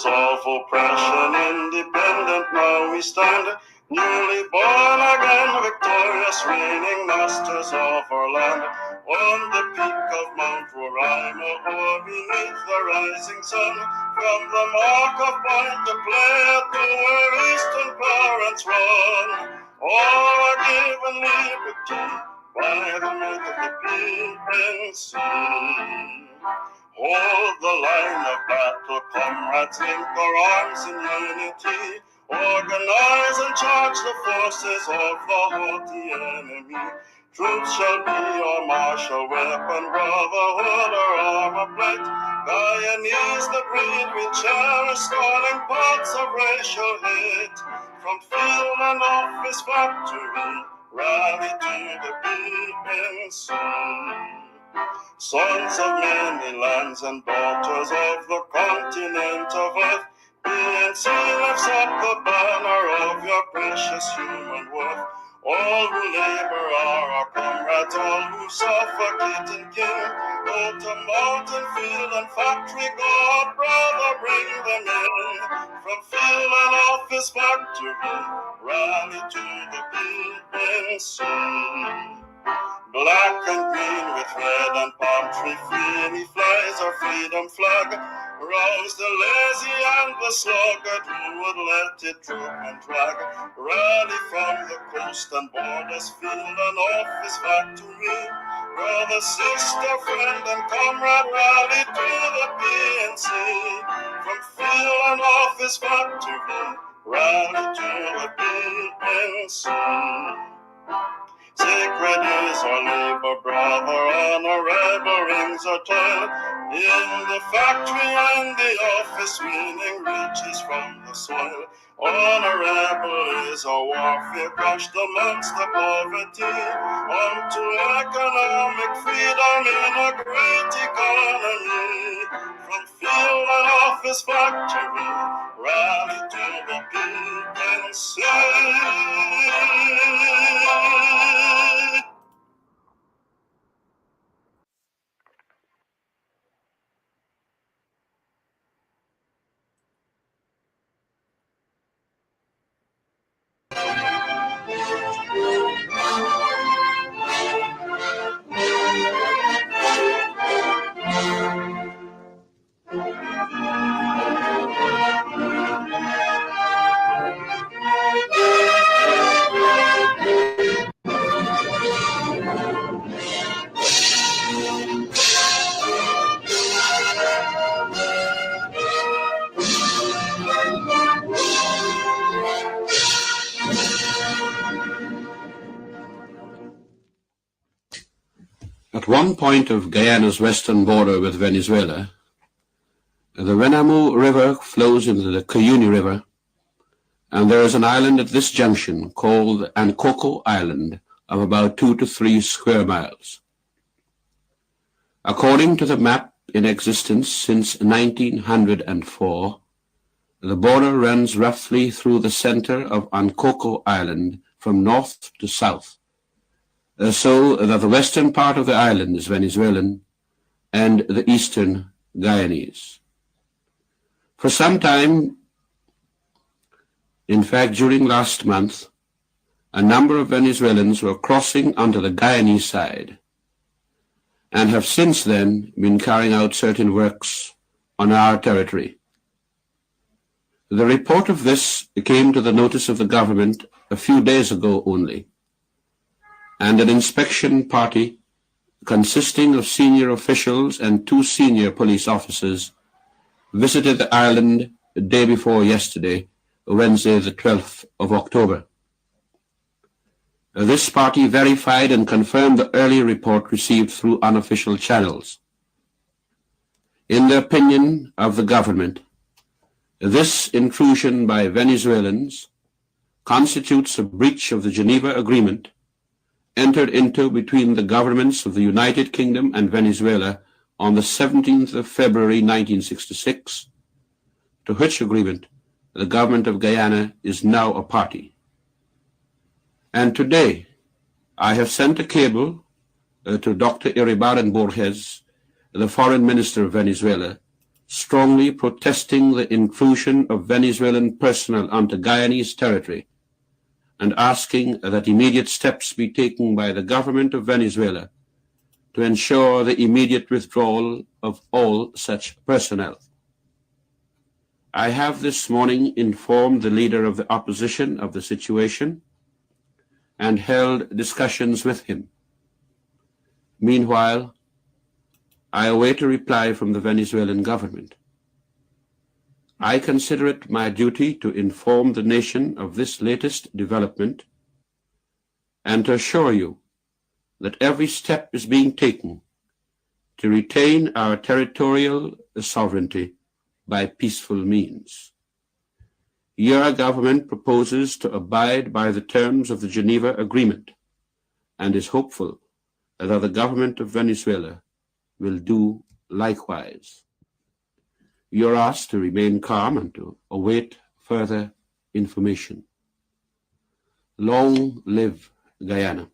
masters of oppression, independent now we stand, newly born again, victorious, reigning masters of our land. On the peak of Mount Roraima, or beneath the rising sun, from the mark of Point de Clare to where eastern currents run, all are given liberty by the might of the PNC. Hold the line of battle, comrades, link our arms in unity. Organize and charge the forces of the haughty enemy. Truth shall be our martial weapon, brotherhood our armor plate. Guyanese the breed we cherish, scorning parts of racial hate. From field and office factory, rally to the PNC. Sons of many lands and daughters of the continent of earth, PNC lifts up the banner of your precious human worth. All who labor are our comrades, all who suffocate and kill. Go to mountain, field, and factory, God, brother, bring them in. From field and office factory, rally to the PNC. Black and green with red and palm tree freely flies our freedom flag. Rouse the lazy and the sluggard who would let it droop and drag. Rally from the coast and borders, field and office factory. Brother, sister, friend and comrade, rally to the PNC. From field and office factory, rally to the PNC. Sacred is our labor, brother, honorable rings our toil. In the factory and the office, winning riches from the soil. Honorable is our warfare, crushed amongst the poverty. Unto economic freedom in a great economy. From field and office factory, rally to the PNC. At one point of Guyana's western border with Venezuela, the Renamo River flows into the Cuyuni River, and there is an island at this junction called Ankoko Island of about 2 to 3 square miles. According to the map in existence since 1904, the border runs roughly through the center of Ankoko Island from north to south, so that the western part of the island is Venezuelan and the eastern Guyanese. For some time, in fact during last month, a number of Venezuelans were crossing onto the Guyanese side and have since then been carrying out certain works on our territory. The report of this came to the notice of the government a few days ago only, and an inspection party consisting of senior officials and 2 senior police officers visited the island the day before yesterday, Wednesday the 12th of October. This party verified and confirmed the early report received through unofficial channels. In the opinion of the government, this intrusion by Venezuelans constitutes a breach of the Geneva Agreement entered into between the governments of the United Kingdom and Venezuela on the 17th of February 1966, to which agreement the government of Guyana is now a party. And today, I have sent a cable to Dr. Iribarren Borges, the Foreign Minister of Venezuela, strongly protesting the intrusion of Venezuelan personnel onto Guyanese territory and asking that immediate steps be taken by the government of Venezuela to ensure the immediate withdrawal of all such personnel. I have this morning informed the leader of the opposition of the situation and held discussions with him. Meanwhile, I await a reply from the Venezuelan government. I consider it my duty to inform the nation of this latest development and to assure you that every step is being taken to retain our territorial sovereignty by peaceful means. Your government proposes to abide by the terms of the Geneva Agreement and is hopeful that the government of Venezuela will do likewise. You are asked to remain calm and to await further information. Long live Guyana.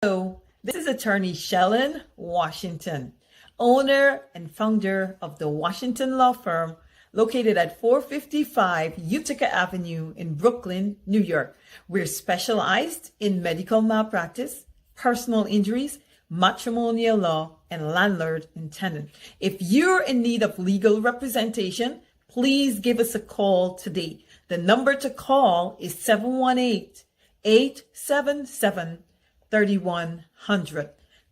Hello, this is attorney Shellen Washington, owner and founder of the Washington Law Firm located at 455 Utica Avenue in Brooklyn, New York. We're specialized in medical malpractice, personal injuries, matrimonial law, and landlord and tenant. If you're in need of legal representation, please give us a call today. The number to call is 718-877-3100.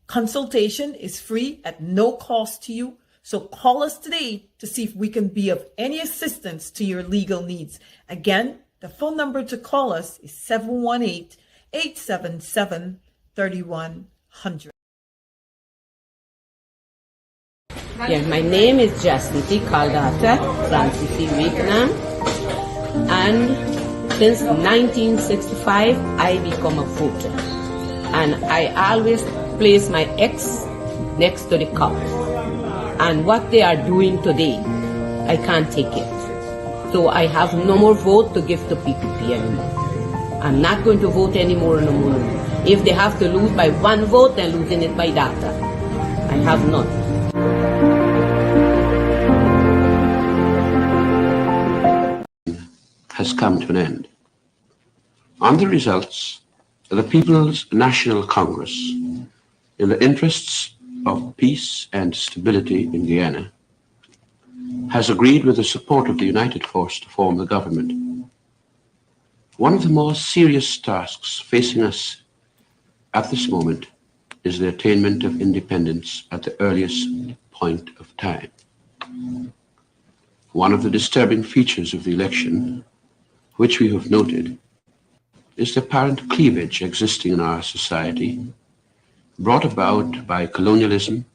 Consultation is free at no cost to you, so call us today to see if we can be of any assistance to your legal needs. Again, the phone number to call us is 718-877-3100. Yeah, my name is Jasmine Caldata Francis Vietnam, and since 1965 I become a voter, and I always place my ex next to the cop, and what they are doing today I can't take it, so I have no more vote to give to PPP anymore. I'm not going to vote anymore no more. If they have to lose by one vote, they're losing it by data. I have none. Has come to an end. On the results, the People's National Congress, in the interests of peace and stability in Guyana, has agreed with the support of the United Force to form the government. One of the more serious tasks facing us at this moment is the attainment of independence at the earliest point of time. One of the disturbing features of the election, which we have noted, is the apparent cleavage existing in our society, brought about by colonialism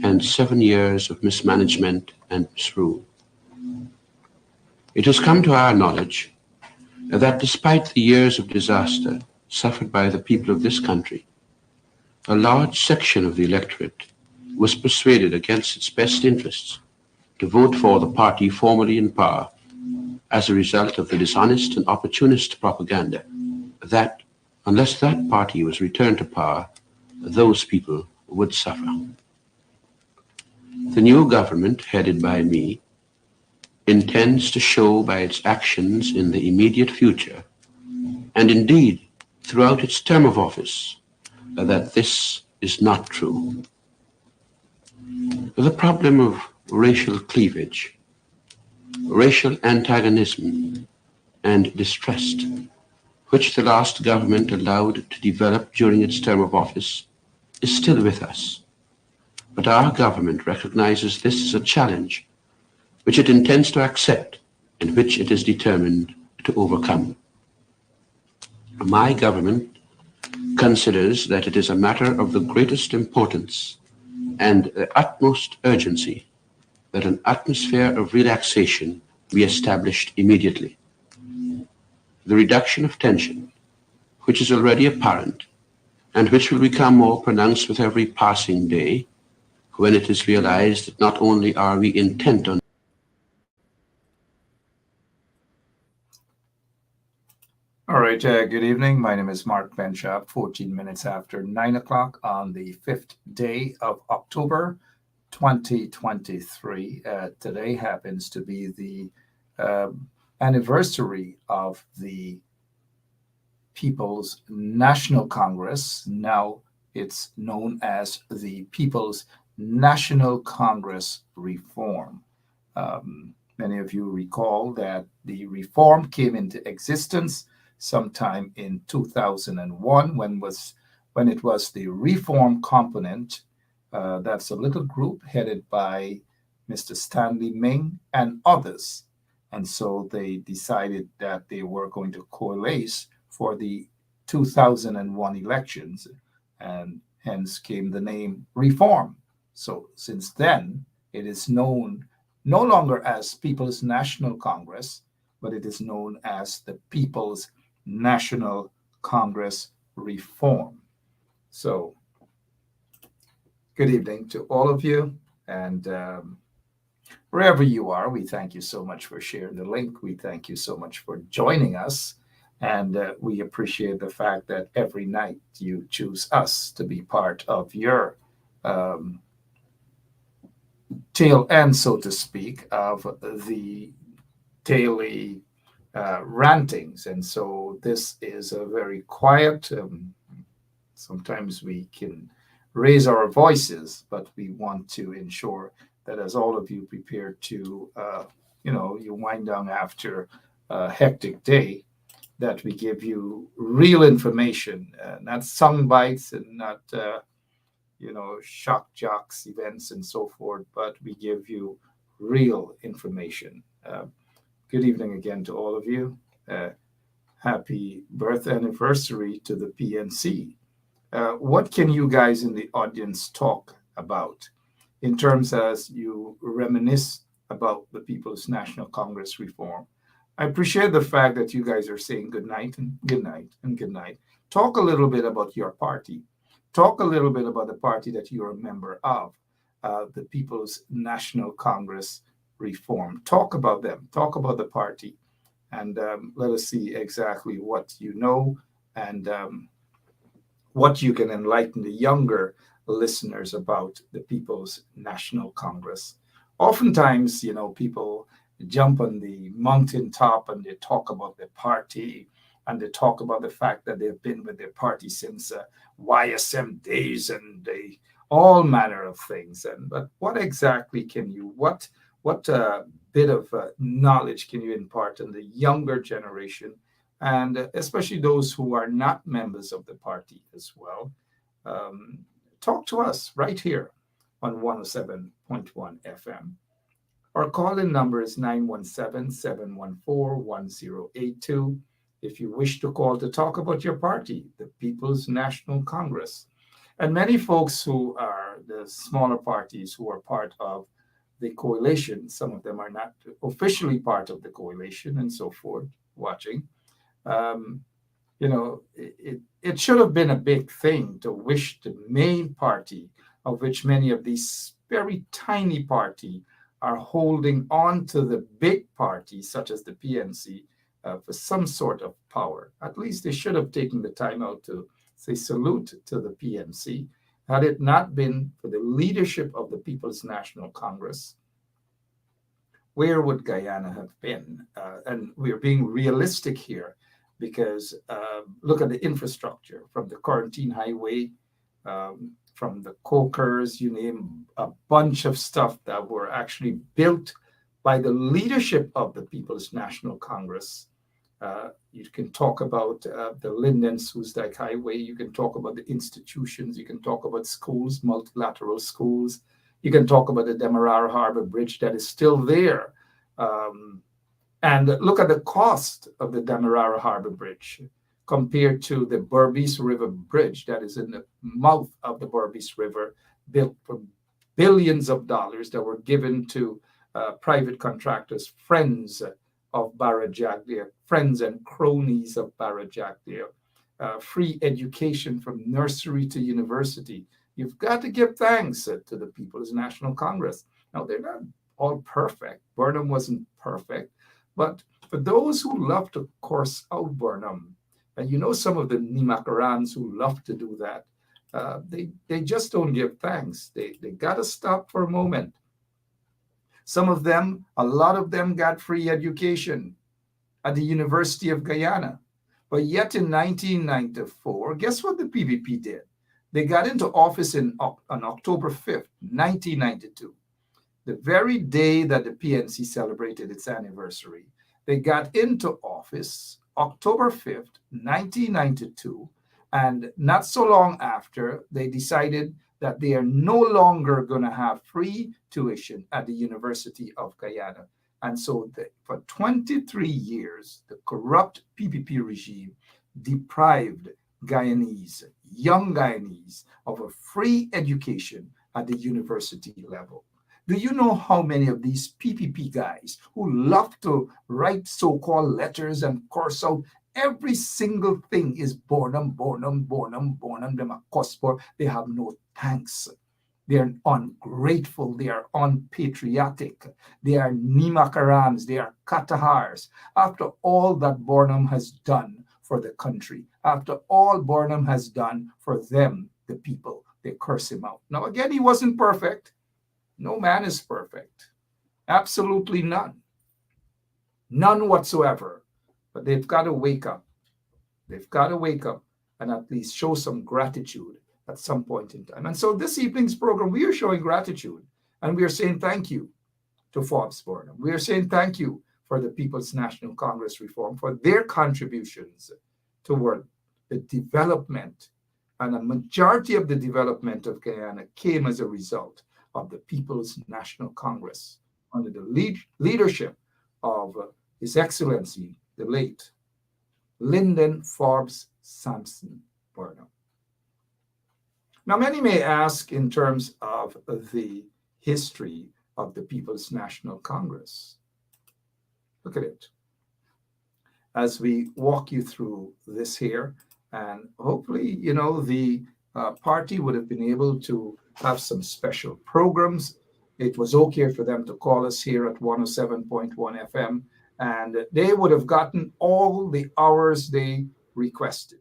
and 7 years of mismanagement and misrule. It has come to our knowledge that despite the years of disaster suffered by the people of this country, a large section of the electorate was persuaded against its best interests to vote for the party formerly in power as a result of the dishonest and opportunist propaganda that, unless that party was returned to power, those people would suffer. The new government, headed by me, intends to show by its actions in the immediate future, and indeed throughout its term of office, that this is not true. The problem of racial cleavage, racial antagonism, and distrust, which the last government allowed to develop during its term of office, is still with us. But our government recognizes this as a challenge which it intends to accept and which it is determined to overcome. My government considers that it is a matter of the greatest importance and the utmost urgency that an atmosphere of relaxation be established immediately. The reduction of tension, which is already apparent and which will become more pronounced with every passing day, when it is realized that not only are we intent on All right, good evening. My name is Mark Benchop, 14 minutes after 9 o'clock on the 5th day of October, 2023. Today happens to be the anniversary of the People's National Congress. Now it's known as the People's National Congress Reform. Many of you recall that the reform came into existence sometime in 2001 when it was the Reform Component. That's a little group headed by Mr. Stanley Ming and others. And so they decided that they were going to coalesce for the 2001 elections, and hence came the name Reform. So since then, it is known no longer as People's National Congress, but it is known as the People's National Congress Reform. So, good evening to all of you, and wherever you are, we thank you so much for sharing the link. We thank you so much for joining us, and we appreciate the fact that every night you choose us to be part of your tail end, so to speak, of the daily rantings. And so this is a very quiet, sometimes we can raise our voices, but we want to ensure that as all of you prepare to, you wind down after a hectic day, that we give you real information, not sound bites and not, shock jocks events and so forth, but we give you real information. Good evening again to all of you. Happy birth anniversary to the PNC. What can you guys in the audience talk about in terms as you reminisce about the People's National Congress Reform? I appreciate the fact that you guys are saying good night and good night and good night. Talk a little bit about your party. Talk a little bit about the party that you're a member of, the People's National Congress Reform. Talk about them. Talk about the party. And let us see exactly what you know and what you can enlighten the younger listeners about the People's National Congress. Oftentimes, people jump on the mountaintop and they talk about the party, and they talk about the fact that they've been with their party since YSM days, and they all manner of things. But what exactly can you, what bit of knowledge can you impart on the younger generation, and especially those who are not members of the party as well? Talk to us right here on 107.1 FM. Our call-in number is 917-714-1082. If you wish to call to talk about your party, the People's National Congress. And many folks who are the smaller parties who are part of the coalition, some of them are not officially part of the coalition and so forth, watching. It should have been a big thing to wish the main party, of which many of these very tiny party are holding on to the big parties, such as the PNC, for some sort of power. At least they should have taken the time out to say salute to the PNC. Had it not been for the leadership of the People's National Congress, where would Guyana have been? And we're being realistic here because look at the infrastructure from the Quarantine Highway, from the cokers, you name a bunch of stuff that were actually built by the leadership of the People's National Congress. You can talk about the Linden-Soesdijk Highway. You can talk about the institutions. You can talk about schools, multilateral schools. You can talk about the Demerara Harbor Bridge that is still there. And look at the cost of the Demerara Harbor Bridge compared to the Berbice River Bridge that is in the mouth of the Berbice River, built for billions of dollars that were given to private contractors, friends of Barra Jagdeo, friends and cronies of Barra Jagdeo, free education from nursery to university. You've got to give thanks to the People's National Congress. Now, they're not all perfect. Burnham wasn't perfect. But for those who love to course out Burnham, and you know some of the Nimakarans who love to do that, they just don't give thanks. They got to stop for a moment. Some of them, a lot of them got free education at the University of Guyana. But yet in 1994, guess what the PPP did? They got into office on October 5th, 1992, the very day that the PNC celebrated its anniversary. They got into office October 5th, 1992, and not so long after, they decided that they are no longer going to have free tuition at the University of Guyana. And so for 23 years, the corrupt PPP regime deprived Guyanese, young Guyanese, of a free education at the university level. Do you know how many of these PPP guys who love to write so-called letters and course out every single thing is Burnham, them a cuss for, they have no thanks. They are ungrateful, they are unpatriotic, they are Nimakarans, they are Katahars. After all that Burnham has done for the country, after all Burnham has done for them, the people, they curse him out. Now again, he wasn't perfect. No man is perfect. Absolutely none. None whatsoever. But they've got to wake up. They've got to wake up and at least show some gratitude at some point in time. And so this evening's program, we are showing gratitude and we are saying thank you to Forbes Burnham. We are saying thank you for the People's National Congress reform, for their contributions toward the development. And a majority of the development of Guyana came as a result of the People's National Congress under the leadership of His Excellency, the late Lyndon Forbes Sampson Burnham. Now, many may ask in terms of the history of the People's National Congress. Look at it. As we walk you through this here, and hopefully, you know, the party would have been able to have some special programs. It was okay for them to call us here at 107.1 FM, and they would have gotten all the hours they requested,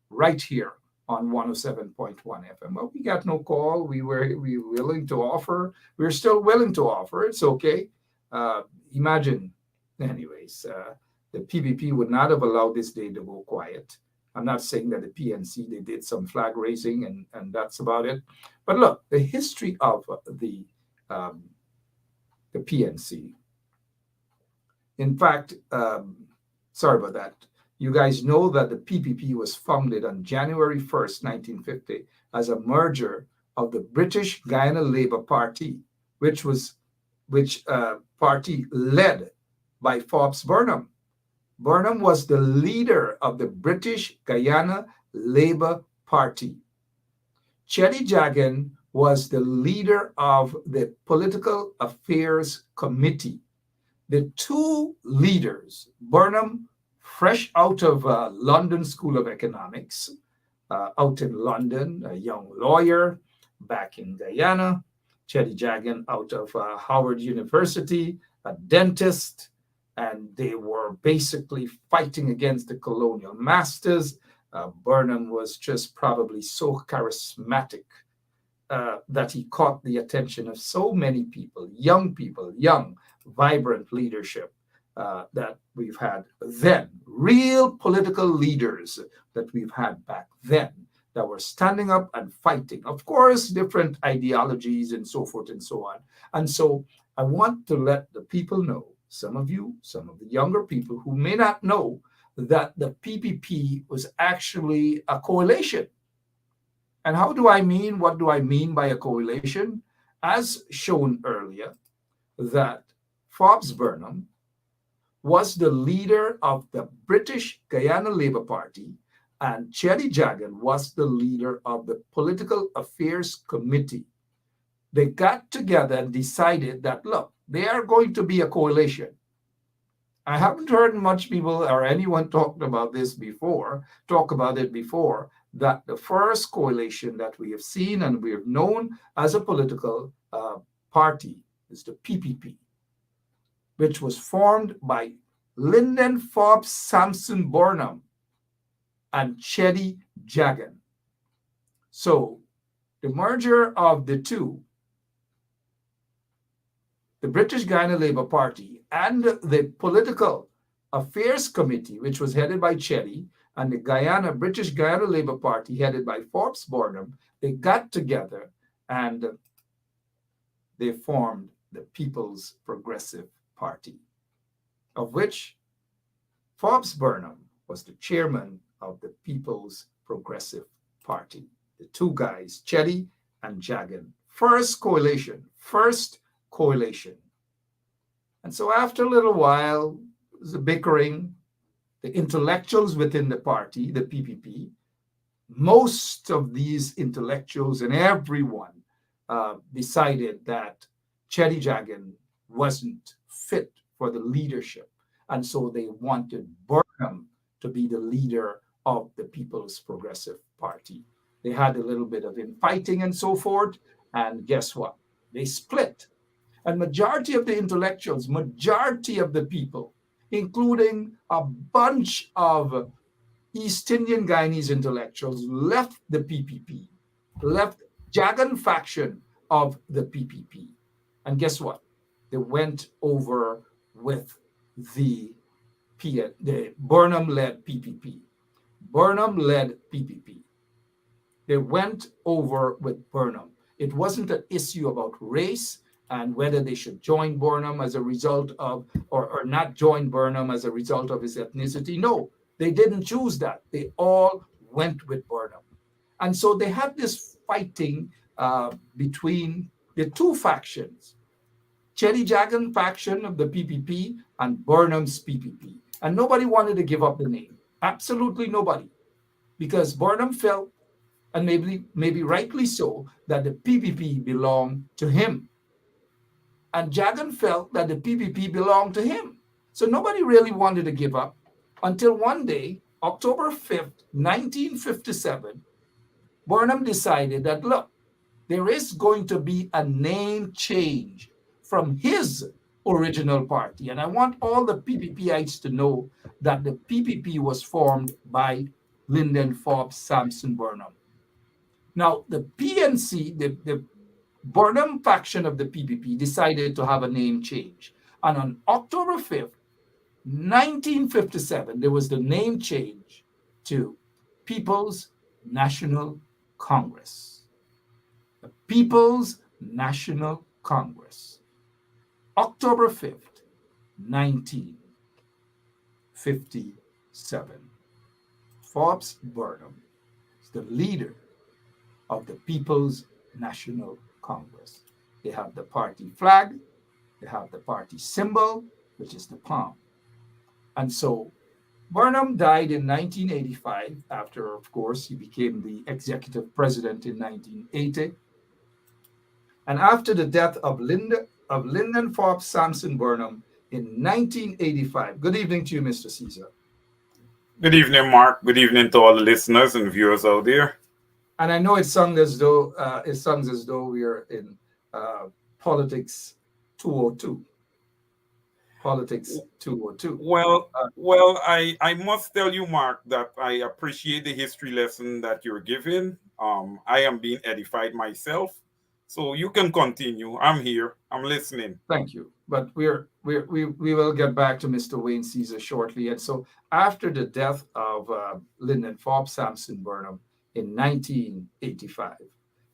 right here on 107.1 FM. Well, we got no call. We were willing to offer. We're still willing to offer. It's okay. Imagine, anyways, the PPP would not have allowed this day to go quiet. I'm not saying that the PNC, they did some flag raising and that's about it. But look, the history of the PNC. In fact, sorry about that. You guys know that the PPP was founded on January 1st, 1950 as a merger of the British Guyana Labour Party, which party led by Forbes Burnham. Burnham was the leader of the British Guyana Labour Party. Chetty Jagan was the leader of the Political Affairs Committee. The two leaders, Burnham, fresh out of London School of Economics, out in London, a young lawyer back in Guyana, Chetty Jagan out of Howard University, a dentist, and they were basically fighting against the colonial masters. Burnham was just probably so charismatic that he caught the attention of so many people, young, vibrant leadership that we've had then, real political leaders that we've had back then that were standing up and fighting. Of course, different ideologies and so forth and so on. And so I want to let the people know, some of you, some of the younger people who may not know, that the PPP was actually a coalition. And how do I mean? What do I mean by a coalition? As shown earlier, that Forbes Burnham was the leader of the British Guyana Labour Party, and Chetty Jagan was the leader of the Political Affairs Committee. They got together and decided that, look, they are going to be a coalition. I haven't heard much people or anyone talk about it before, that the first coalition that we have seen and we have known as a political party is the PPP, which was formed by Lyndon Forbes Sampson Burnham and Chetty Jagan. So the merger of the two, the British Guyana Labour Party and the Political Affairs Committee, which was headed by Chetty, and the British Guyana Labour Party headed by Forbes Burnham, they got together and they formed the People's Progressive Party, of which Forbes Burnham was the chairman of the People's Progressive Party. The two guys, Chetty and Jagan, first coalition. And so after a little while, the bickering, the intellectuals within the party, the PPP, most of these intellectuals and everyone decided that Chetty Jagan wasn't fit for the leadership. And so they wanted Burnham to be the leader of the People's Progressive Party. They had a little bit of infighting and so forth. And guess what? They split. And majority of the intellectuals, majority of the people, including a bunch of East Indian Guyanese intellectuals, left the PPP, left Jagan faction of the PPP. And guess what? They went over with the Burnham-led PPP. Burnham-led PPP. They went over with Burnham. It wasn't an issue about race and whether they should join Burnham as a result of, or not join Burnham as a result of his ethnicity. No, they didn't choose that. They all went with Burnham. And so they had this fighting between the two factions, Chetty Jagan faction of the PPP and Burnham's PPP. And nobody wanted to give up the name. Absolutely nobody. Because Burnham felt, and maybe rightly so, that the PPP belonged to him. And Jagan felt that the PPP belonged to him. So nobody really wanted to give up until one day, October 5th, 1957, Burnham decided that, look, there is going to be a name change from his original party. And I want all the PPPites to know that the PPP was formed by Lyndon Forbes Sampson Burnham. Now, the PNC, the Burnham faction of the PPP, decided to have a name change. And on October 5th, 1957, there was the name change to People's National Congress. The People's National Congress. October 5th, 1957. Forbes Burnham is the leader of the People's National Congress. They have the party flag, they have the party symbol, which is the palm. And so Burnham died in 1985 after, of course, he became the executive president in 1980. And after the death of Lyndon Forbes Sampson Burnham in 1985. Good evening to you, Mr. Caesar. Good evening, Mark. Good evening to all the listeners and viewers out there. And I know it sounds as though we are in Politics 202. Politics 202. I must tell you, Mark, that I appreciate the history lesson that you're giving. I am being edified myself. So you can continue. I'm here. I'm listening. Thank you. But we will get back to Mr. Wayne Caesar shortly. And so after the death of Lyndon Forbes Sampson Burnham in 1985,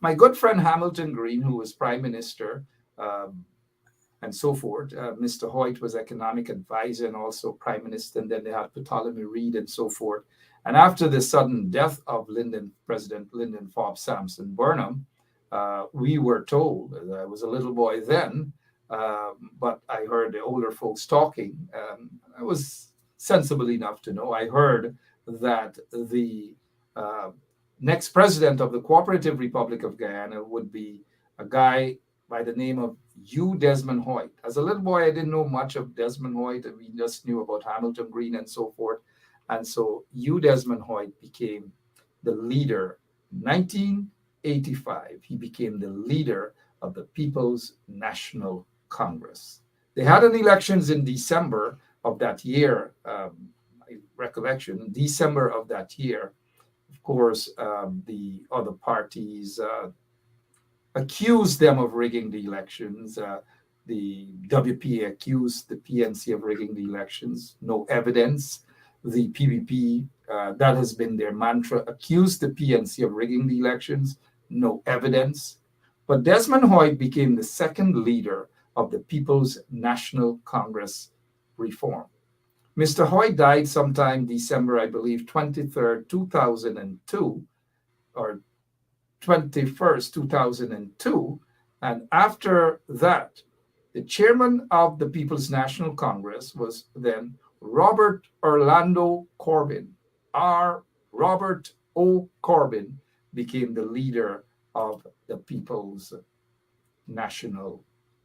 my good friend Hamilton Green, who was prime minister, and so forth. Mr. Hoyt was economic advisor and also prime minister, and then they had Ptolemy Reed and so forth. And after the sudden death of President Lyndon Forbes Sampson Burnham, we were told, I was a little boy then, but I heard the older folks talking. I was sensible enough to know. I heard that the next president of the Cooperative Republic of Guyana would be a guy by the name of Hugh Desmond Hoyt. As a little boy, I didn't know much of Desmond Hoyt. We just knew about Hamilton Green and so forth. And so Hugh Desmond Hoyt became the leader. 1985, he became the leader of the People's National Congress. They had an elections in December of that year, my recollection, in December of that year. Of course, the other parties accused them of rigging the elections. The WPA accused the PNC of rigging the elections. No evidence. The PPP, that has been their mantra, accused the PNC of rigging the elections. No evidence. But Desmond Hoyt became the second leader of the People's National Congress reform. Mr. Hoyt died sometime December, I believe, 23rd, 2002, or 21st, 2002. And after that, the chairman of the People's National Congress was then Robert Orlando Corbin. Robert O. Corbin became the leader of the People's National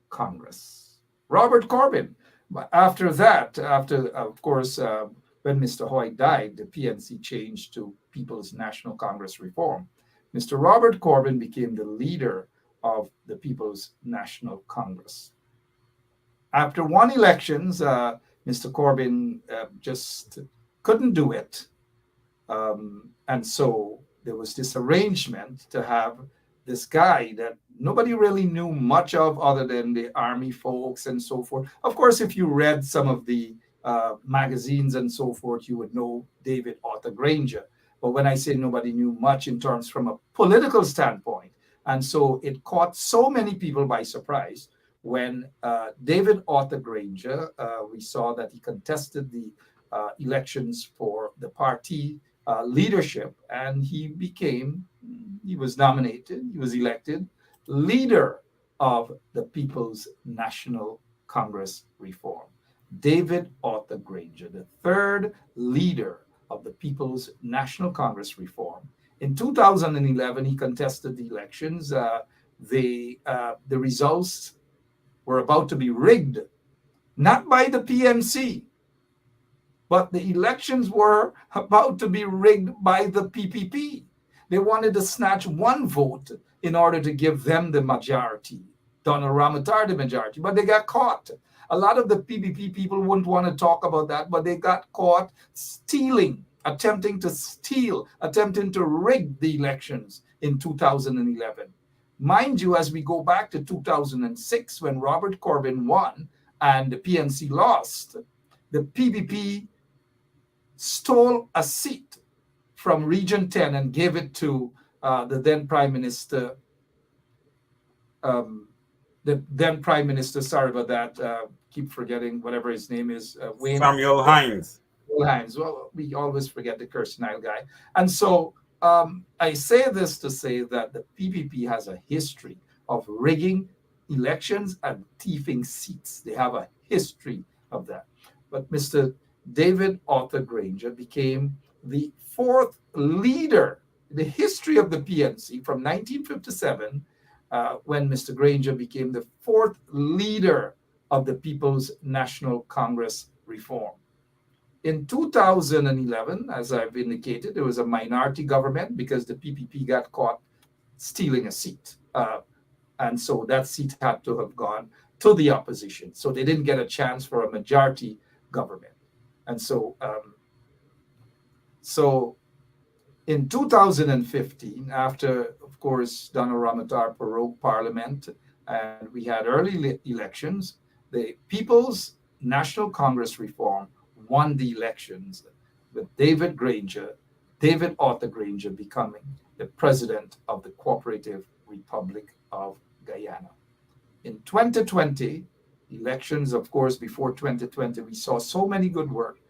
Congress. Robert Corbin. But after that, of course, when Mr. Hoyt died, the PNC changed to People's National Congress Reform. Mr. Robert Corbin became the leader of the People's National Congress. After one elections, Mr. Corbin just couldn't do it. And so there was this arrangement to have this guy that nobody really knew much of other than the army folks and so forth. Of course, if you read some of the magazines and so forth, you would know David Arthur Granger. But when I say nobody knew much in terms from a political standpoint, and so it caught so many people by surprise when David Arthur Granger, we saw that he contested the elections for the party leadership, and he was nominated, he was elected leader of the People's National Congress Reform. David Arthur Granger, the third leader of the People's National Congress Reform. In 2011, he contested the elections. The results were about to be rigged, not by the PNC, but the elections were about to be rigged by the PPP. They wanted to snatch one vote in order to give them the majority, Donald Ramatar the majority, but they got caught. A lot of the PPP people wouldn't want to talk about that, but they got caught stealing, attempting to rig the elections in 2011. Mind you, as we go back to 2006, when Robert Corbin won and the PNC lost, the PPP stole a seat from Region 10 and gave it to the then Prime Minister, sorry about that, keep forgetting whatever his name is. Samuel Hines. Well, we always forget the Kirsten Isle guy. And so I say this to say that the PPP has a history of rigging elections and thieving seats. They have a history of that. But Mr. David Arthur Granger became the fourth leader in the history of the PNC from 1957, when Mr. Granger became the fourth leader of the People's National Congress Reform. In 2011, as I've indicated, there was a minority government because the PPP got caught stealing a seat. And so that seat had to have gone to the opposition. So they didn't get a chance for a majority government. And so, in 2015, after, of course, Donald Ramotar prorogued Parliament and we had early elections, the People's National Congress Reform won the elections with David Arthur Granger becoming the president of the Cooperative Republic of Guyana. In 2020, elections, of course, before 2020, we saw so many good work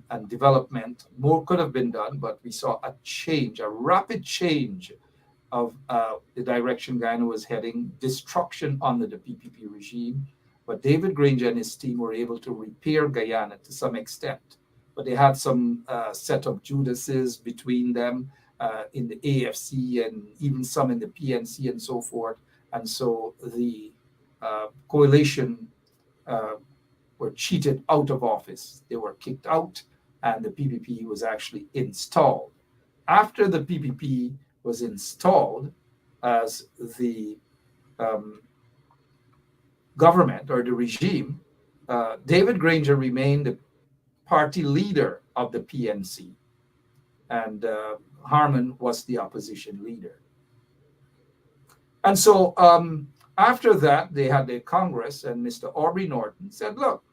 and development. More could have been done, but we saw a rapid change of the direction Guyana was heading, destruction under the PPP regime. But David Granger and his team were able to repair Guyana to some extent. But they had some set of Judases between them in the AFC and even some in the PNC and so forth. And so the coalition were cheated out of office. They were kicked out, and the PPP was actually installed. After the PPP was installed as the government or the regime, David Granger remained the party leader of the PNC, and Harmon was the opposition leader. And so after that, they had their Congress, and Mr. Aubrey Norton said, look,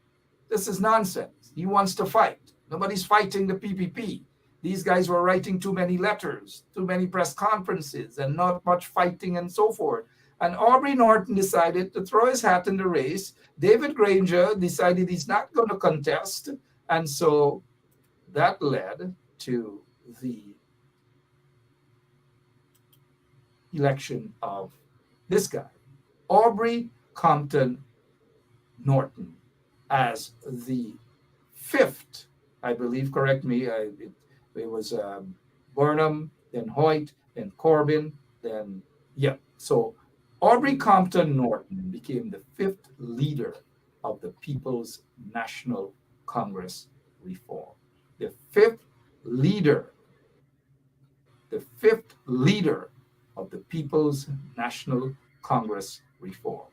this is nonsense. He wants to fight. Nobody's fighting the PPP. These guys were writing too many letters, too many press conferences, and not much fighting and so forth. And Aubrey Norton decided to throw his hat in the race. David Granger decided he's not going to contest. And so that led to the election of this guy, Aubrey Compton Norton, as the fifth, I believe, correct me, it was Burnham, then Hoyt, then Corbin, then, yeah. So Aubrey Compton Norton became the fifth leader of the People's National Congress Reform. The fifth leader of the People's National Congress Reform.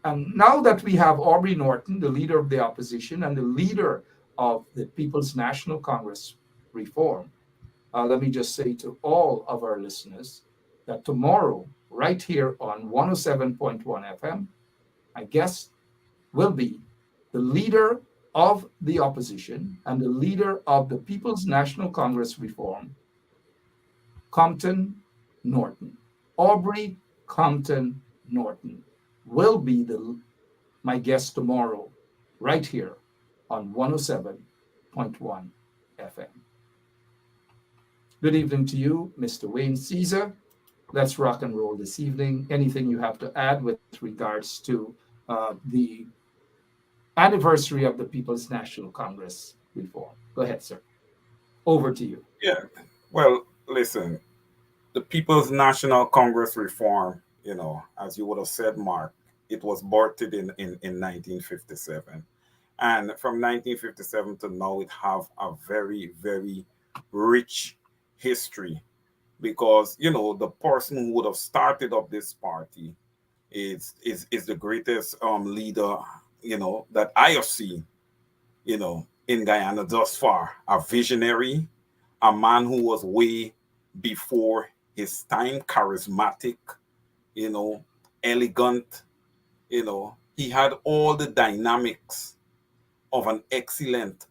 And now that we have Aubrey Norton, the leader of the opposition and the leader of the People's National Congress Reform, let me just say to all of our listeners that tomorrow, right here on 107.1 FM, my guest will be the leader of the opposition and the leader of the People's National Congress Reform, Compton Norton. Aubrey Compton Norton will be my guest tomorrow, right here on 107.1 FM. Good evening to you, Mr. Wayne Caesar. Let's rock and roll this evening. Anything you have to add with regards to the anniversary of the People's National Congress Reform? Go ahead, sir. Over to you. Yeah. Well, listen, the People's National Congress Reform, as you would have said, Mark, it was birthed in 1957. And from 1957 to now, it have a very, very rich history, because, the person who would have started up this party is the greatest leader, that I have seen, in Guyana thus far. A visionary, a man who was way before his time, charismatic, elegant, he had all the dynamics of an excellent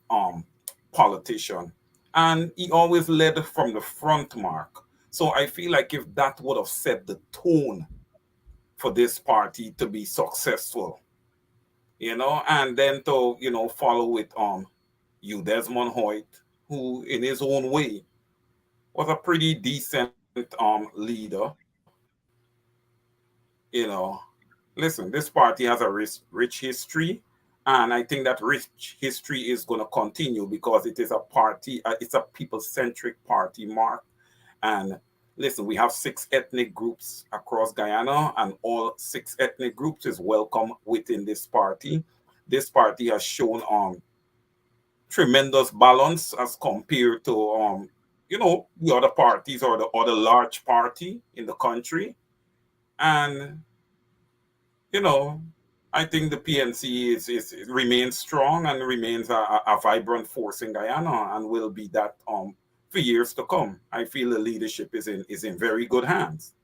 politician. And he always led from the front, Mark. So I feel like if that would have set the tone for this party to be successful, and then to, follow with Desmond Hoyt, who in his own way was a pretty decent leader. Listen, this party has a rich history, and I think that rich history is going to continue because it is a party, it's a people-centric party, Mark. And listen, we have 6 ethnic groups across Guyana, and all 6 ethnic groups is welcome within this party. This party has shown tremendous balance as compared to the other parties or the other large party in the country. And you know, I think the PNC remains strong and remains a vibrant force in Guyana and will be that for years to come. I feel the leadership is in very good hands.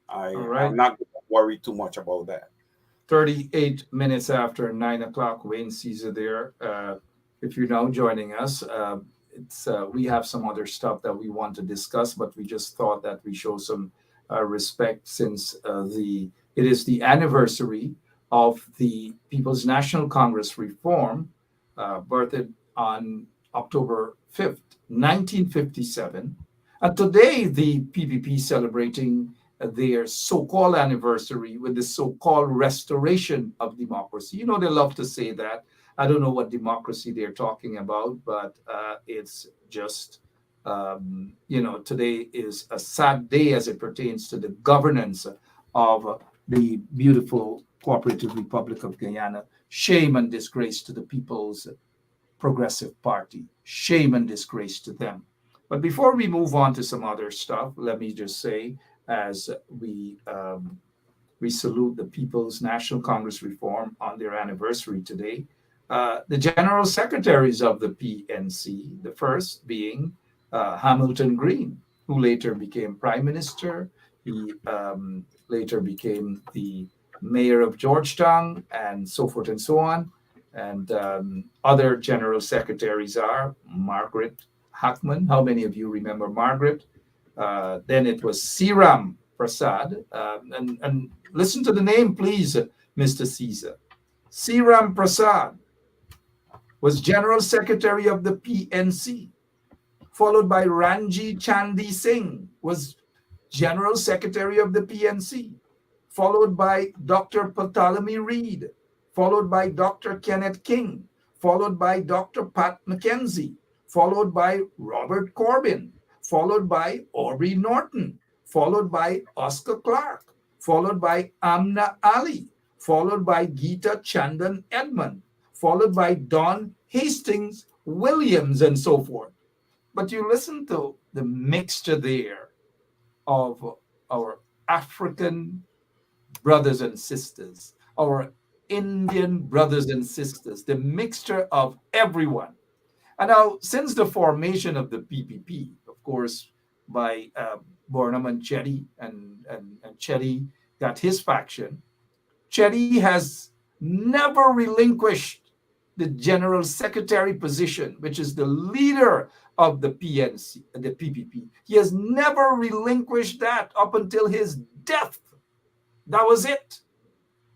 All I'm right. not worried too much about that. 38 minutes after 9 o'clock, Wayne Caesar there. If you're now joining us, we have some other stuff that we want to discuss, but we just thought that we show some respect since it is the anniversary of the People's National Congress reform, birthed on October 5th, 1957. And today, the PPP celebrating their so-called anniversary with the so-called restoration of democracy. You know, they love to say that. I don't know what democracy they're talking about, but it's just, today is a sad day as it pertains to the governance of the beautiful cooperative Republic of Guyana. Shame and disgrace to the People's Progressive Party. Shame and disgrace to them. But before we move on to some other stuff, let me just say, as we salute the People's National Congress reform on their anniversary today, the general secretaries of the PNC, the first being Hamilton Green, who later became prime minister. He later became the mayor of Georgetown, and so forth and so on. And other general secretaries are Margaret Hackman. How many of you remember Margaret? Then it was Siram Prasad. And listen to the name, please, Mr. Caesar. Siram Prasad was General Secretary of the PNC, followed by Ranji Chandi Singh, was General Secretary of the PNC, followed by Dr. Ptolemy Reed, followed by Dr. Kenneth King, followed by Dr. Pat McKenzie, followed by Robert Corbin, followed by Aubrey Norton, followed by Oscar Clark, followed by Amna Ali, followed by Geeta Chandan Edmond, followed by Don Hastings Williams, and so forth. But you listen to the mixture there of our African brothers and sisters, our Indian brothers and sisters, the mixture of everyone. And now, since the formation of the PPP, of course, by Burnham and Chetty, and Chetty got his faction, Chetty has never relinquished the general secretary position, which is the leader of the PNC, the PPP. He has never relinquished that up until his death. That was it.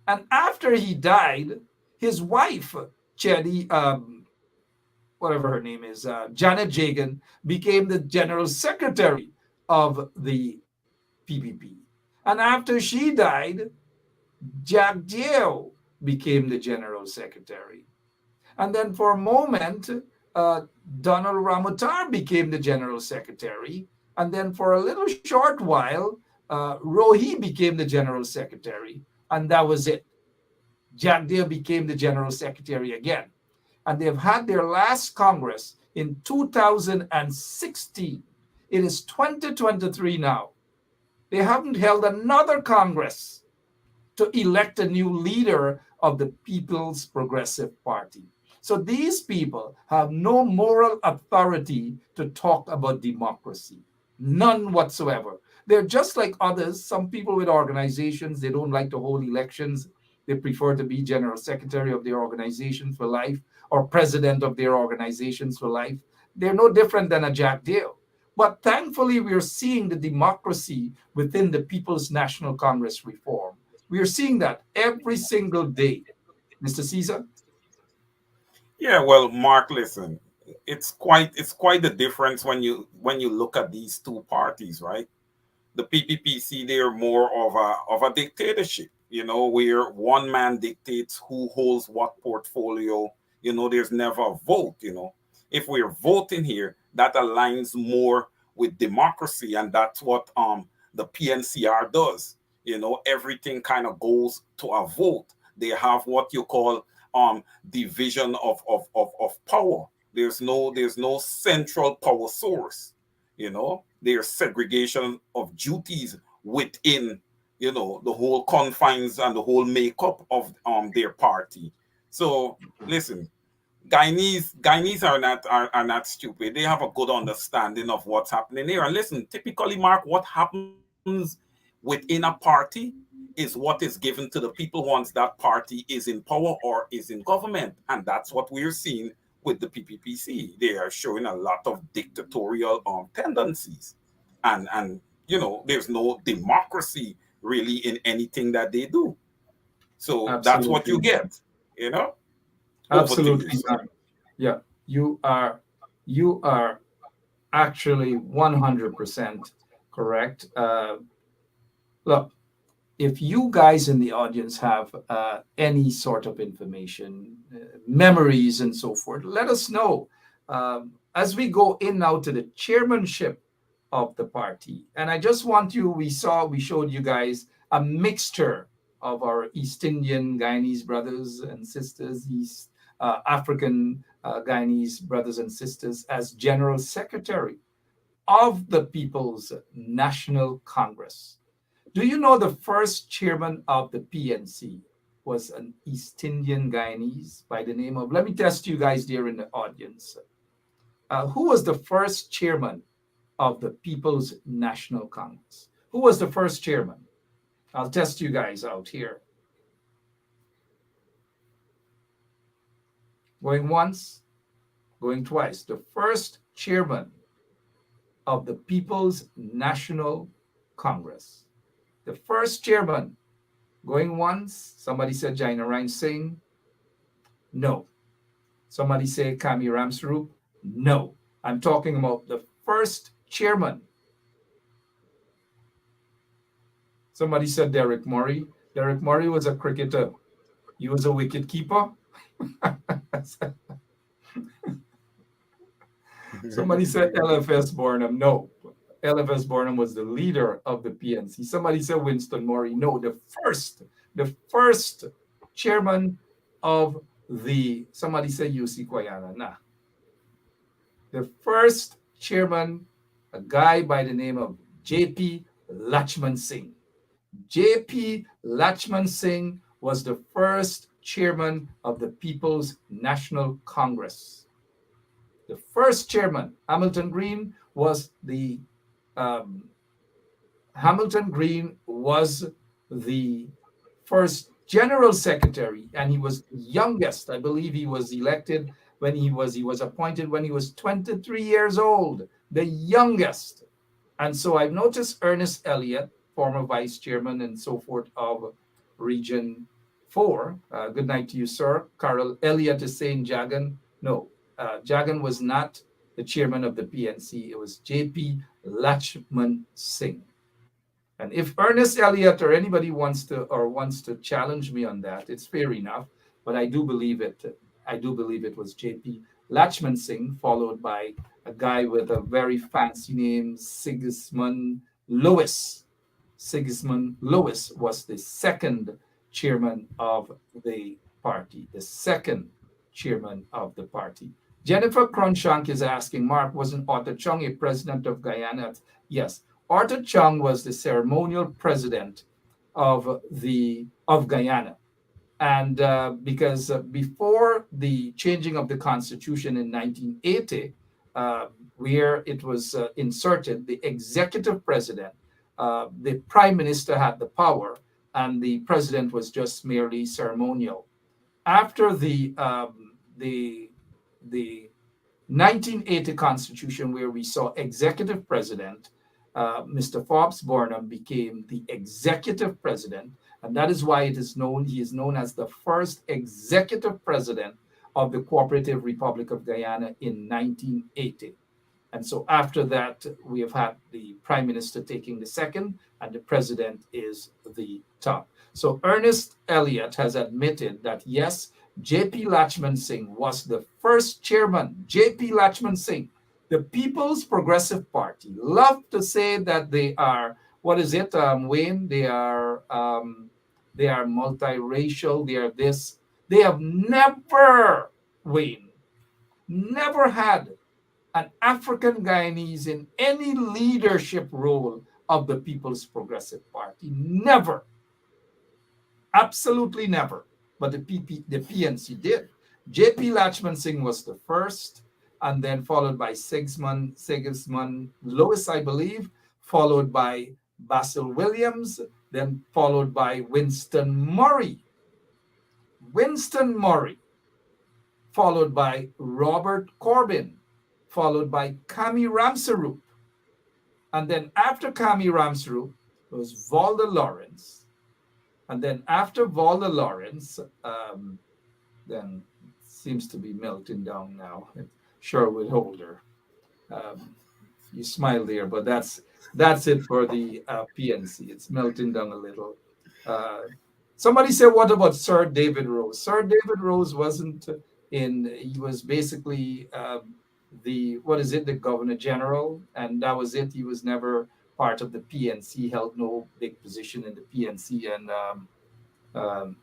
And after he died, his wife, Chetty, whatever her name is, Janet Jagan, became the general secretary of the PPP. And after she died, Jack Dio became the general secretary. And then for a moment, Donald Ramotar became the general secretary. And then for a little short while, Rohi became the general secretary. And that was it. Jack Dio became the general secretary again. And they've had their last Congress in 2016. It is 2023 now. They haven't held another Congress to elect a new leader of the People's Progressive Party. So these people have no moral authority to talk about democracy. None whatsoever. They're just like others. Some people with organizations, they don't like to hold elections. They prefer to be general secretary of their organization for life or president of their organizations for life. They're no different than a Jack Dio. But thankfully, we're seeing the democracy within the People's National Congress reform. We are seeing that every single day. Mr. Caesar? Yeah, well, Mark, listen, it's quite the difference when you look at these two parties, right? The PPPC, they're more of a dictatorship, where one man dictates who holds what portfolio. There's never a vote. If we're voting here, that aligns more with democracy, and that's what the PNCR does. Everything kind of goes to a vote. They have what you call division of power. There's no central power source. There's segregation of duties within the whole confines and the whole makeup of their party. So listen, Guyanese are not stupid. They have a good understanding of what's happening here. And listen, typically, Mark, what happens within a party is what is given to the people once that party is in power or is in government. And that's what we're seeing with the PPPC. They are showing a lot of dictatorial tendencies. And there's no democracy really in anything that they do. So that's what you Absolutely. get, over to you, Absolutely sir. not. Yeah, you are actually 100% correct. Look, if you guys in the audience have any sort of information, memories, and so forth, let us know. As we go in now to the chairmanship of the party, and I just want you, we showed you guys a mixture of our East Indian Guyanese brothers and sisters, East African Guyanese brothers and sisters as General Secretary of the People's National Congress. Do you know the first chairman of the PNC was an East Indian Guyanese by the name of, let me test you guys there in the audience. Who was the first chairman of the People's National Congress? Who was the first chairman? I'll test you guys out here. Going once, going twice. The first chairman of the People's National Congress. The first chairman, going once. Somebody said Jainarayan Singh. No. Somebody say Kami Ramsrup. No. I'm talking about the first chairman. Somebody said Derek Murray. Derek Murray was a cricketer. He was a wicket keeper. Somebody said LFS Barnum. No. LFS Barnum was the leader of the PNC. Somebody said Winston Murray. No, the first chairman of somebody said UC Guyana. Nah. The first chairman, a guy by the name of J.P. Lachman Singh. J.P. Lachman Singh was the first chairman of the People's National Congress. The first chairman. Hamilton Green was the first general secretary, and he was the youngest. I believe he was elected when he was appointed when he was 23 years old, the youngest. And so I've noticed Ernest Elliott, former vice chairman and so forth of Region 4. Good night to you, sir. Carol Elliott is saying Jagan. No, Jagan was not the chairman of the PNC. It was J.P. Lachman Singh. And if Ernest Elliott or anybody wants to challenge me on that, it's fair enough. But I do believe it. I do believe it was J.P. Lachman Singh, followed by a guy with a very fancy name, Sigismund Lewis. Sigismund Lewis was the second chairman of the party. The second chairman of the party. Jennifer Cronshank is asking, Mark, wasn't Arthur Chung a president of Guyana? Yes, Arthur Chung was the ceremonial president of Guyana. And because before the changing of the constitution in 1980, where it was inserted, the executive president, the prime minister had the power, and the president was just merely ceremonial. After the 1980 constitution, where we saw executive president, Mr. Forbes Burnham became the executive president, and that is why he is known as the first executive president of the Cooperative Republic of Guyana in 1980. And so after that, we have had the prime minister taking the second, and the president is the top. So Ernest Elliott has admitted that, yes, J.P. Lachman Singh was the first chairman. J.P. Lachman Singh, the People's Progressive Party, love to say that they are, what is it, Wayne? They are multiracial. They are this. They have never, Wayne, never had an African Guyanese in any leadership role of the People's Progressive Party. Never. Absolutely never. But the PNC did. J.P. Lachman Singh was the first, and then followed by Sigismund Lewis, I believe, followed by Basil Williams, then followed by Winston Murray. Winston Murray, followed by Robert Corbyn, followed by Kami Ramsarup. And then after Kami Ramsarup was Valda Lawrence. And then after Valda Lawrence, then seems to be melting down now. Sherwood Holder. You smile there, but that's it for the PNC. It's melting down a little. Somebody said, what about Sir David Rose? Sir David Rose wasn't he was basically the Governor General, and that was it. He was never part of the PNC, held no big position in the PNC. And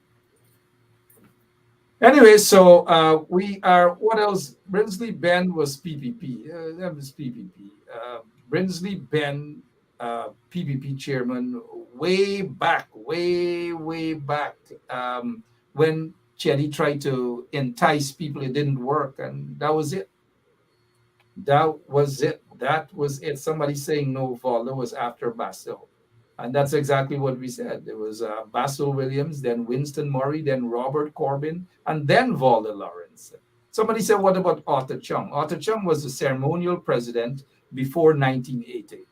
anyway, so we are, what else? Brinsley Ben was PPP. That was PPP. Brinsley Ben, PPP chairman, way back, when Chetty tried to entice people, it didn't work, and that was it. That was it. Somebody saying no, Valda was after Basil. And that's exactly what we said. There was Basil Williams, then Winston Murray, then Robert Corbyn, and then Valda Lawrence. Somebody said, what about Arthur Chung? Arthur Chung was the ceremonial president before 1980.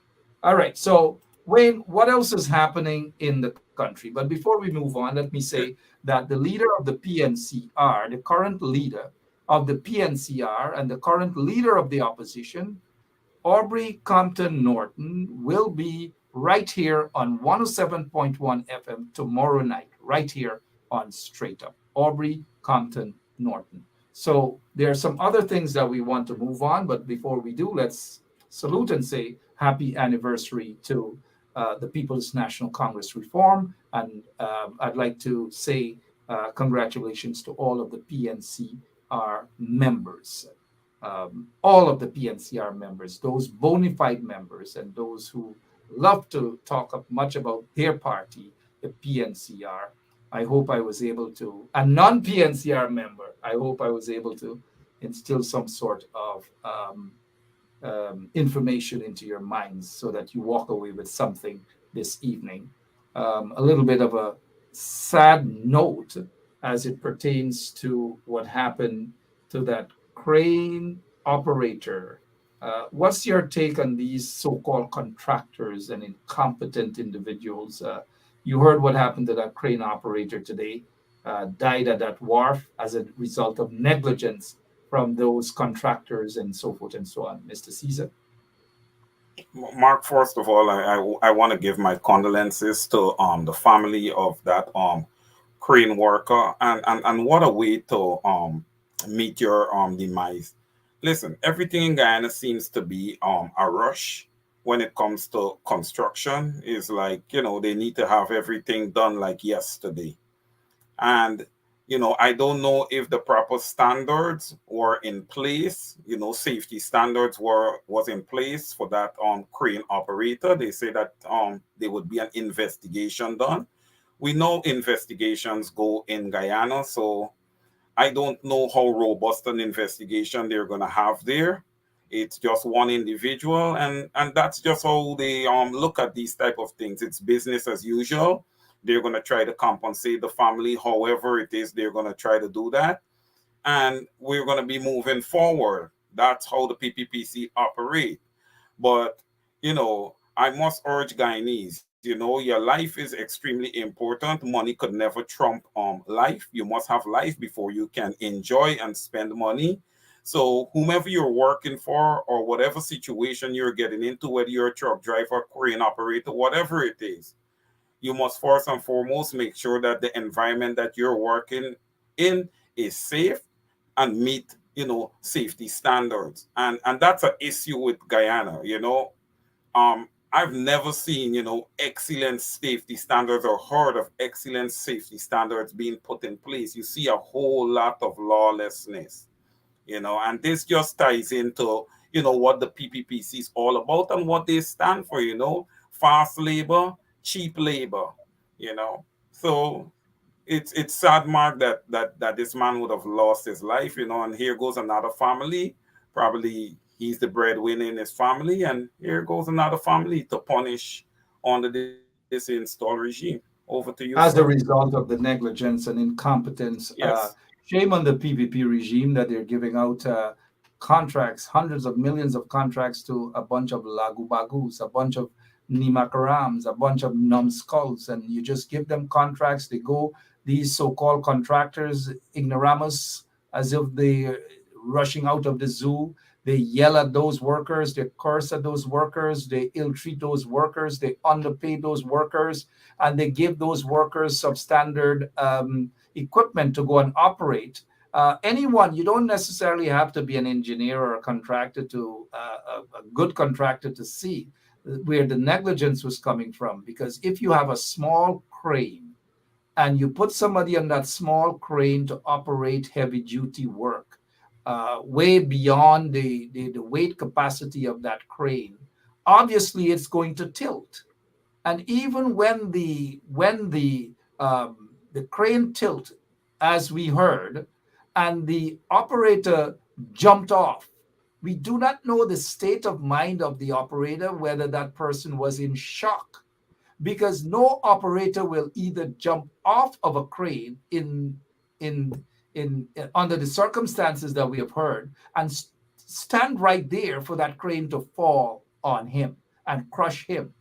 All right, so Wayne, what else is happening in the country? But before we move on, let me say that the leader of the PNCR, the current leader of the PNCR and the current leader of the opposition, Aubrey Compton Norton, will be right here on 107.1 FM tomorrow night, right here on Straight Up. Aubrey Compton Norton. So there are some other things that we want to move on, but before we do, let's salute and say happy anniversary to the People's National Congress reform. And I'd like to say congratulations to all of the PNCR members. All of the PNCR members, those bona fide members, and those who love to talk much about their party, the PNCR. I hope I was able to, a non-PNCR member, I hope I was able to instill some sort of information into your minds so that you walk away with something this evening. A little bit of a sad note as it pertains to what happened to that crane operator. What's your take on these so-called contractors and incompetent individuals? You heard what happened to that crane operator today, died at that wharf as a result of negligence from those contractors and so forth and so on. Mr. Caesar? Mark, first of all, I want to give my condolences to the family of that crane worker, and what a way to meet your demise. Listen, everything in Guyana seems to be a rush when it comes to construction. Is like, they need to have everything done like yesterday. And, I don't know if the proper standards were in place, safety standards was in place for that crane operator. They say that there would be an investigation done. We know investigations go in Guyana, so I don't know how robust an investigation they're going to have there. It's just one individual, and that's just how they look at these type of things. It's business as usual. They're going to try to compensate the family, however it is they're going to try to do that. And we're going to be moving forward. That's how the PPPC operate. But, I must urge Guyanese, your life is extremely important. Money could never trump life. You must have life before you can enjoy and spend money. So whomever you're working for or whatever situation you're getting into, whether you're a truck driver, crane operator, whatever it is, you must first and foremost make sure that the environment that you're working in is safe and meet, safety standards. And that's an issue with Guyana, I've never seen, excellent safety standards or heard of excellent safety standards being put in place. You see a whole lot of lawlessness, and this just ties into, what the PPPC is all about and what they stand for, fast labor, cheap labor, you know. So it's sad, Mark, that this man would have lost his life, you know, and here goes another family. Probably he's the breadwinner in his family, and here goes another family to punish under this install regime. Over to you, sir. As a result of the negligence and incompetence. Yes. Shame on the PPP regime that they're giving out contracts, hundreds of millions of contracts to a bunch of lagu bagus, a bunch of nimakarams, a bunch of numbskulls, and you just give them contracts. They go, these so-called contractors, ignoramus, as if they're rushing out of the zoo. They yell at those workers, they curse at those workers, they ill-treat those workers, they underpay those workers, and they give those workers substandard equipment to go and operate. Anyone, you don't necessarily have to be an engineer or a contractor to a good contractor to see where the negligence was coming from. Because if you have a small crane and you put somebody on that small crane to operate heavy duty work, way beyond the weight capacity of that crane, obviously it's going to tilt. And even when the crane tilt, as we heard, and the operator jumped off, we do not know the state of mind of the operator, whether that person was in shock, because no operator will either jump off of a crane in under the circumstances that we have heard and stand right there for that crane to fall on him and crush him.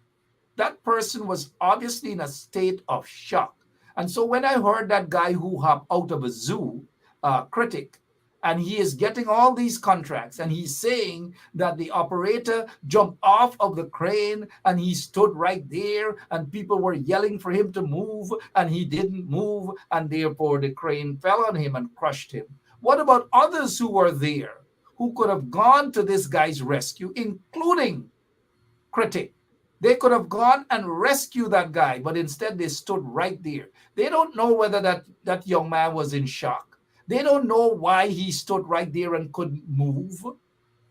That person was obviously in a state of shock. And so when I heard that guy who hopped out of a zoo, critic, and he is getting all these contracts, and he's saying that the operator jumped off of the crane and he stood right there and people were yelling for him to move and he didn't move, and therefore the crane fell on him and crushed him. What about others who were there who could have gone to this guy's rescue, including critic? They could have gone and rescued that guy, but instead they stood right there. They don't know whether that young man was in shock. They don't know why he stood right there and couldn't move.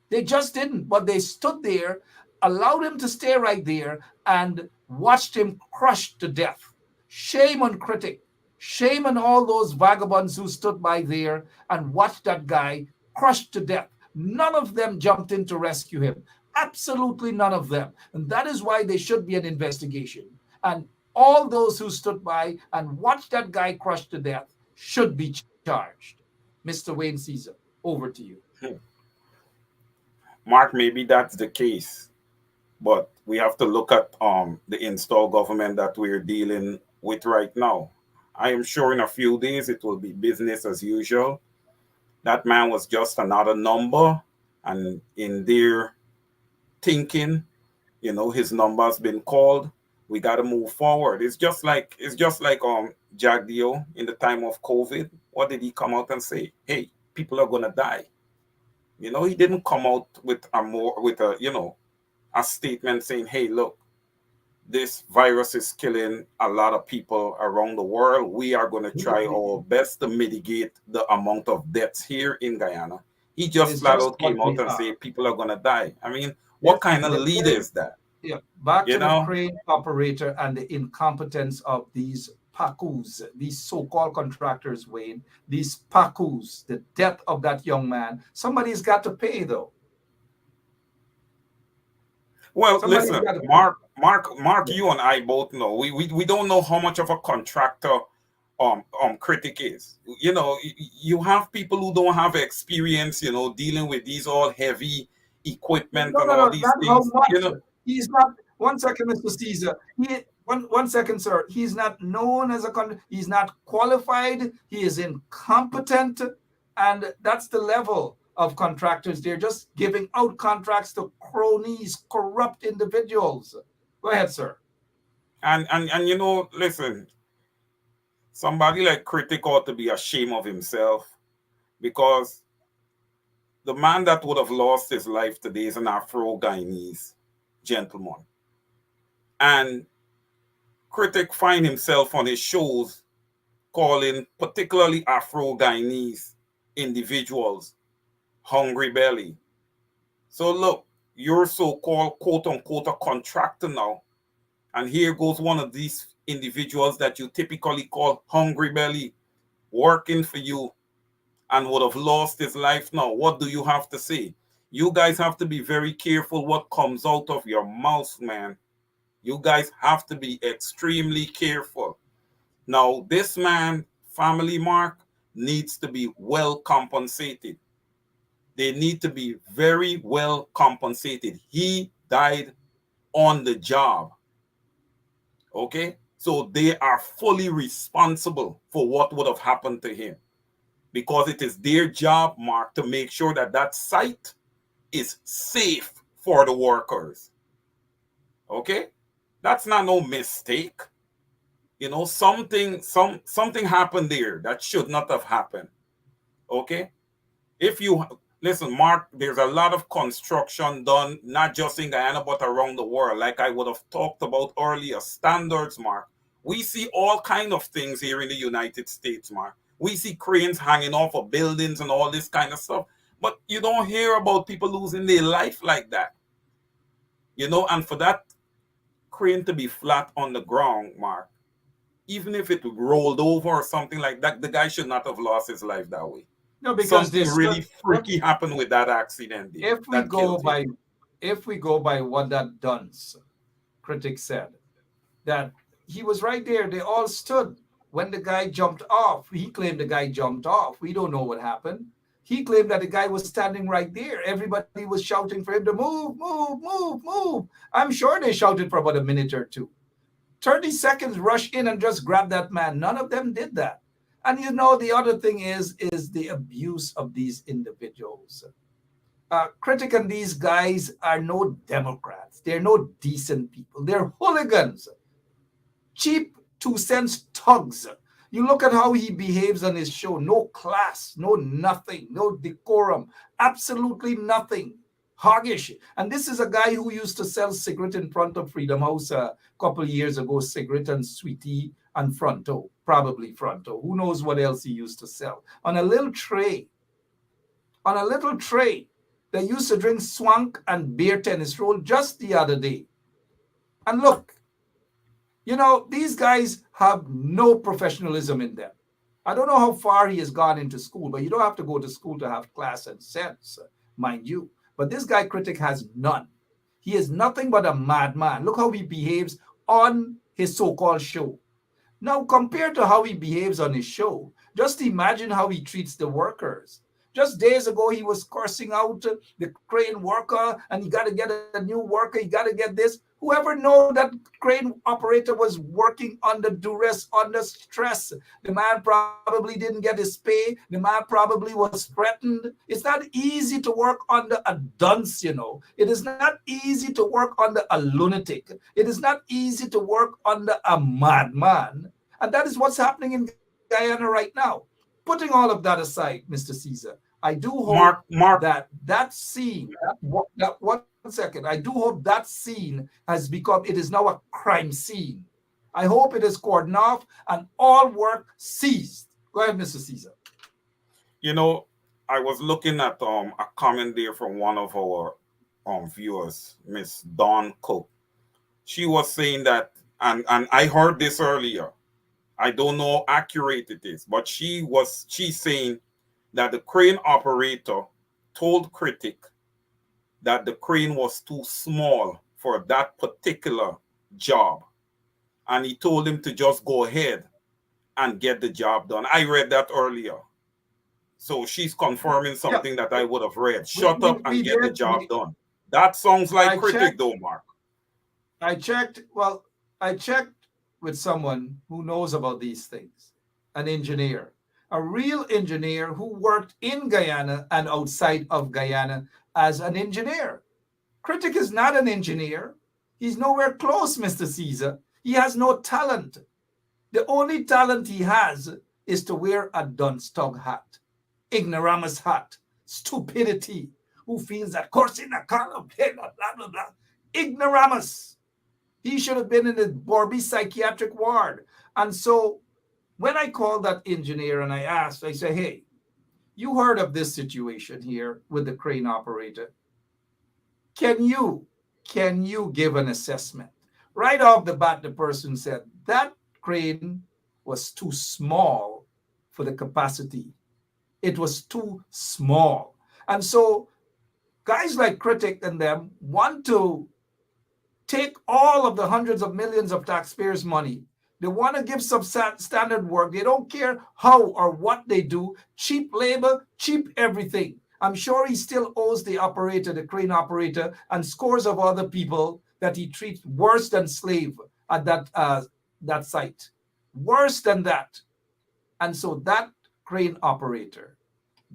They just didn't, but they stood there, allowed him to stay right there, and watched him crushed to death. Shame on critic. Shame on all those vagabonds who stood by there and watched that guy crushed to death. None of them jumped in to rescue him. Absolutely none of them. And that is why there should be an investigation. And all those who stood by and watched that guy crushed to death should be charged. Mr. Wayne Caesar, over to you. Mark, maybe that's the case, but we have to look at the install government that we're dealing with right now. I am sure in a few days it will be business as usual. That man was just another number, and in their thinking, you know, his number's been called. We got to move forward. It's just like Jack Dio in the time of COVID. What did he come out and say? Hey, people are gonna die. You know, he didn't come out with a statement saying, hey, look, this virus is killing a lot of people around the world. We are going to try our best to mitigate the amount of deaths here in Guyana. He just flat out came out and said people are going to die. I mean, what kind of leader is that? Yeah, back to the crane operator and the incompetence of these PACUs, these so-called contractors, Wayne, these PACUs, the death of that young man. Somebody's got to pay, though. Well, listen, Mark, you and I both know we don't know how much of a contractor critic is. You know, you have people who don't have experience, you know, dealing with these all heavy equipment and all these things. You know, he's not. 1 second, Mr. Caesar. One second, sir. He's not known as he's not qualified. He is incompetent, and that's the level of contractors. They're just giving out contracts to cronies, corrupt individuals. Go ahead, sir. And you know, listen, somebody like Critic ought to be ashamed of himself, because the man that would have lost his life today is an Afro-Guyanese gentleman. And Critic find himself on his shows calling particularly Afro-Guyanese individuals hungry belly. So look, you're so-called quote-unquote a contractor now. And here goes one of these individuals that you typically call hungry belly, working for you, and would have lost his life now. What do you have to say? You guys have to be very careful what comes out of your mouth, man. You guys have to be extremely careful. Now, this man, family Mark, needs to be well compensated. They need to be very well compensated. He died on the job. Okay? So they are fully responsible for what would have happened to him, because it is their job, Mark, to make sure that that site is safe for the workers. Okay? That's not no mistake. You know, something happened there that should not have happened. Okay? If you listen, Mark, there's a lot of construction done, not just in Guyana, but around the world. Like I would have talked about earlier, standards, Mark. We see all kind of things here in the United States, Mark. We see cranes hanging off of buildings and all this kind of stuff. But you don't hear about people losing their life like that. You know, and for that crane to be flat on the ground, Mark, even if it rolled over or something like that, the guy should not have lost his life that way. No, because something really freaky happened with that accident. If we go by what that Dunce critic said, that he was right there, they all stood when the guy jumped off. He claimed the guy jumped off. We don't know what happened. He claimed that the guy was standing right there. Everybody was shouting for him to move, move, move, move. I'm sure they shouted for about a minute or two. 30 seconds, rush in and just grab that man. None of them did that. And you know, the other thing is the abuse of these individuals. Critic and these guys are no Democrats. They're no decent people. They're hooligans. Cheap 2-cent thugs. You look at how he behaves on his show. No class, no nothing, no decorum, absolutely nothing. Hoggish. And this is a guy who used to sell cigarette in front of Freedom House a couple of years ago, cigarette and sweetie and Fronto, probably Fronto. Who knows what else he used to sell? On a little tray. On a little tray. They used to drink swank and beer tennis roll just the other day. And look, you know, these guys have no professionalism in them. I don't know how far he has gone into school, but you don't have to go to school to have class and sense, mind you. But this guy critic has none. He is nothing but a madman. Look how he behaves on his so-called show. Now, compared to how he behaves on his show, just imagine how he treats the workers. Just days ago, he was cursing out the crane worker, and you got to get a new worker, you got to get this. Whoever know that crane operator was working under duress, under stress. The man probably didn't get his pay. The man probably was threatened. It's not easy to work under a dunce, you know. It is not easy to work under a lunatic. It is not easy to work under a madman. And that is what's happening in Guyana right now. Putting all of that aside, Mr. Caesar, I do hope that scene, one second, I do hope that scene has become, it is now a crime scene. I hope it is cordoned off and all work ceased. Go ahead, Mr. Caesar. You know, I was looking at a comment there from one of our viewers, Miss Dawn Cook. She was saying that, and I heard this earlier, I don't know how accurate it is, but she's saying that the crane operator told critic that the crane was too small for that particular job. And he told him to just go ahead and get the job done. I read that earlier. So she's confirming something that I would have read. Shut up and get the job done. That sounds like critic though, Mark. I checked with someone who knows about these things, an engineer, a real engineer who worked in Guyana and outside of Guyana as an engineer. Critic is not an engineer. He's nowhere close, Mr. Caesar. He has no talent. The only talent he has is to wear a dunstug hat, ignoramus hat, stupidity, who feels that course in the column, blah, blah, blah, blah. Ignoramus. He should have been in the Borby psychiatric ward. And so when I called that engineer and I asked, I said, hey, you heard of this situation here with the crane operator. Can you give an assessment? Right off the bat, the person said that crane was too small for the capacity. It was too small. And so guys like Critic and them want to take all of the hundreds of millions of taxpayers' money. They want to give substandard work. They don't care how or what they do. Cheap labor, cheap everything. I'm sure he still owes the operator, the crane operator, and scores of other people that he treats worse than slave at that site. Worse than that. And so that crane operator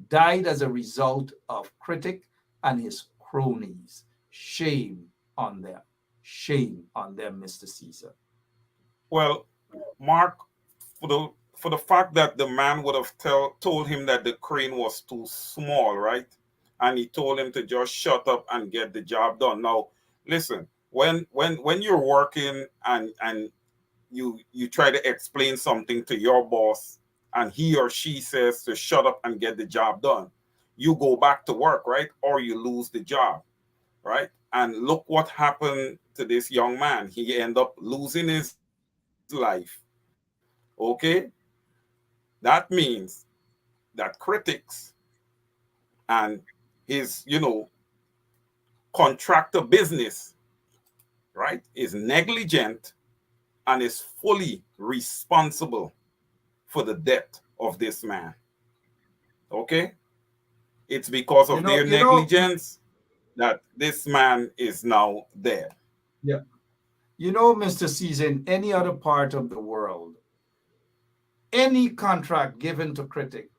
died as a result of Critic and his cronies. Shame on them. Shame on them, Mr. Caesar. Well, Mark, for the fact that the man would have told him that the crane was too small, right? And he told him to just shut up and get the job done. Now, listen, when you're working and you try to explain something to your boss and he or she says to shut up and get the job done, you go back to work, right? Or you lose the job, right? And look what happened to this young man. He ended up losing his life. Okay? That means that critics and his, contractor business, right, is negligent and is fully responsible for the death of this man. Okay? It's because of their negligence that this man is now dead. Yeah. Mr. Caesar, in any other part of the world, any contract given to Critic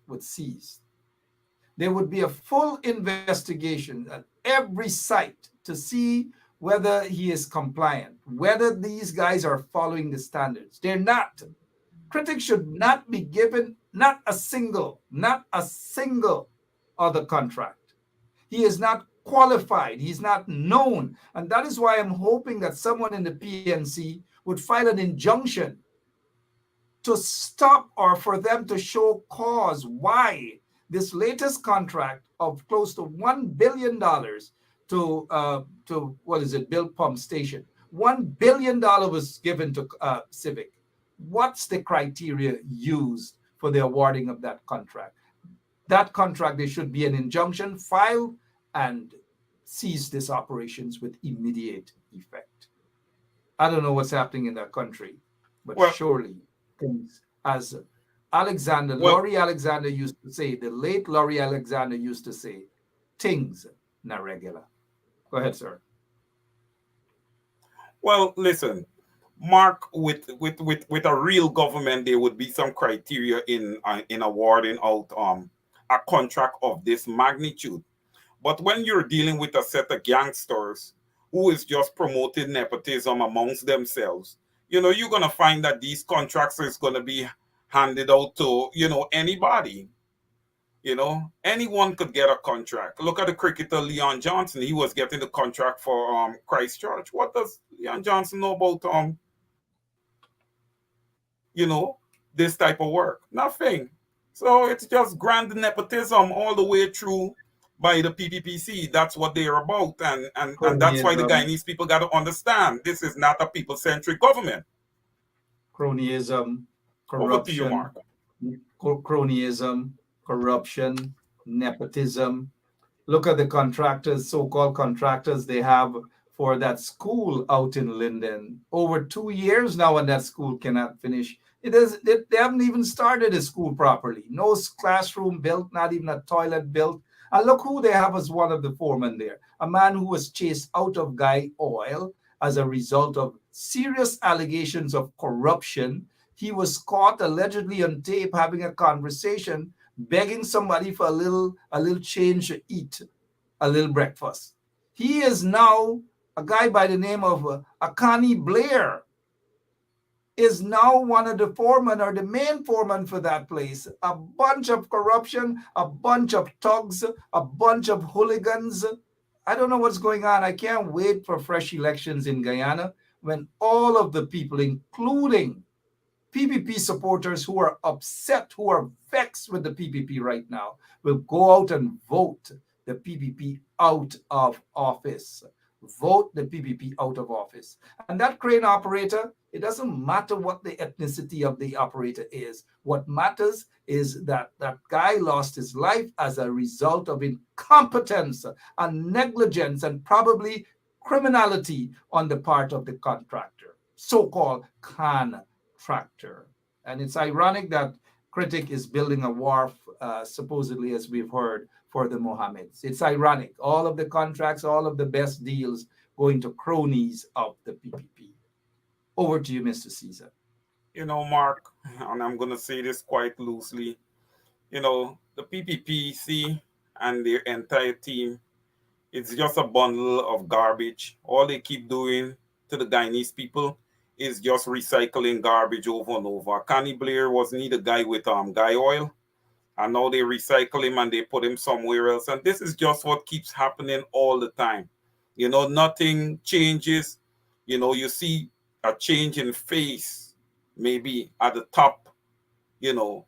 would cease. There would be a full investigation at every site to see whether he is compliant, whether these guys are following the standards. They're not. Critics should not be given not a single other contract. He is not qualified. He's not known. And that is why I'm hoping that someone in the PNC would file an injunction to stop or for them to show cause why this latest contract of close to $1 billion to what is it, Bill Pump Station. $1 billion was given to Civic. What's the criteria used for the awarding of that contract? That contract, there should be an injunction filed and cease these operations with immediate effect. I don't know what's happening in that country, but surely things, as Laurie Alexander used to say, the late Laurie Alexander used to say, things not regular. Go ahead, sir. Well, listen, Mark, with a real government, there would be some criteria in awarding out a contract of this magnitude. But when you're dealing with a set of gangsters who is just promoting nepotism amongst themselves, you're going to find that these contracts is going to be handed out to, anybody. Anyone could get a contract. Look at the cricketer Leon Johnson. He was getting the contract for Christchurch. What does Leon Johnson know about this type of work? Nothing. So it's just grand nepotism all the way through by the PPPC. That's what they're about. And that's why the Guyanese people got to understand this is not a people-centric government. Cronyism, corruption. Over to you, Mark. Cronyism, corruption, nepotism. Look at the contractors, so-called contractors they have for that school out in Linden. Over 2 years now, and that school cannot finish. They haven't even started a school properly. No classroom built, not even a toilet built. And look who they have as one of the foremen there. A man who was chased out of Guy Oil as a result of serious allegations of corruption. He was caught allegedly on tape having a conversation, begging somebody for a little change to eat, a little breakfast. He is now a guy by the name of Akani Blair, is now one of the foremen or the main foreman for that place. A bunch of corruption, a bunch of thugs, a bunch of hooligans. I don't know what's going on. I can't wait for fresh elections in Guyana when all of the people, including PPP supporters who are upset, who are vexed with the PPP right now, will go out and vote the PPP out of office. vote the PPP out of office. And that crane operator, it doesn't matter what the ethnicity of the operator is. What matters is that that guy lost his life as a result of incompetence and negligence and probably criminality on the part of the contractor, so-called contractor. And it's ironic that Critic is building a wharf, supposedly, as we've heard, for the Mohammeds. It's ironic. All of the contracts, all of the best deals going to cronies of the PPP. Over to you, Mr. Caesar. You know, Mark, and I'm going to say this quite loosely, you know, the PPPC and their entire team, it's just a bundle of garbage. All they keep doing to the Guyanese people is just recycling garbage over and over. Connie Blair was need a guy with guy oil, and now they recycle him and they put him somewhere else. And this is just what keeps happening all the time. You know, nothing changes. You know, you see a change in face, maybe at the top, you know,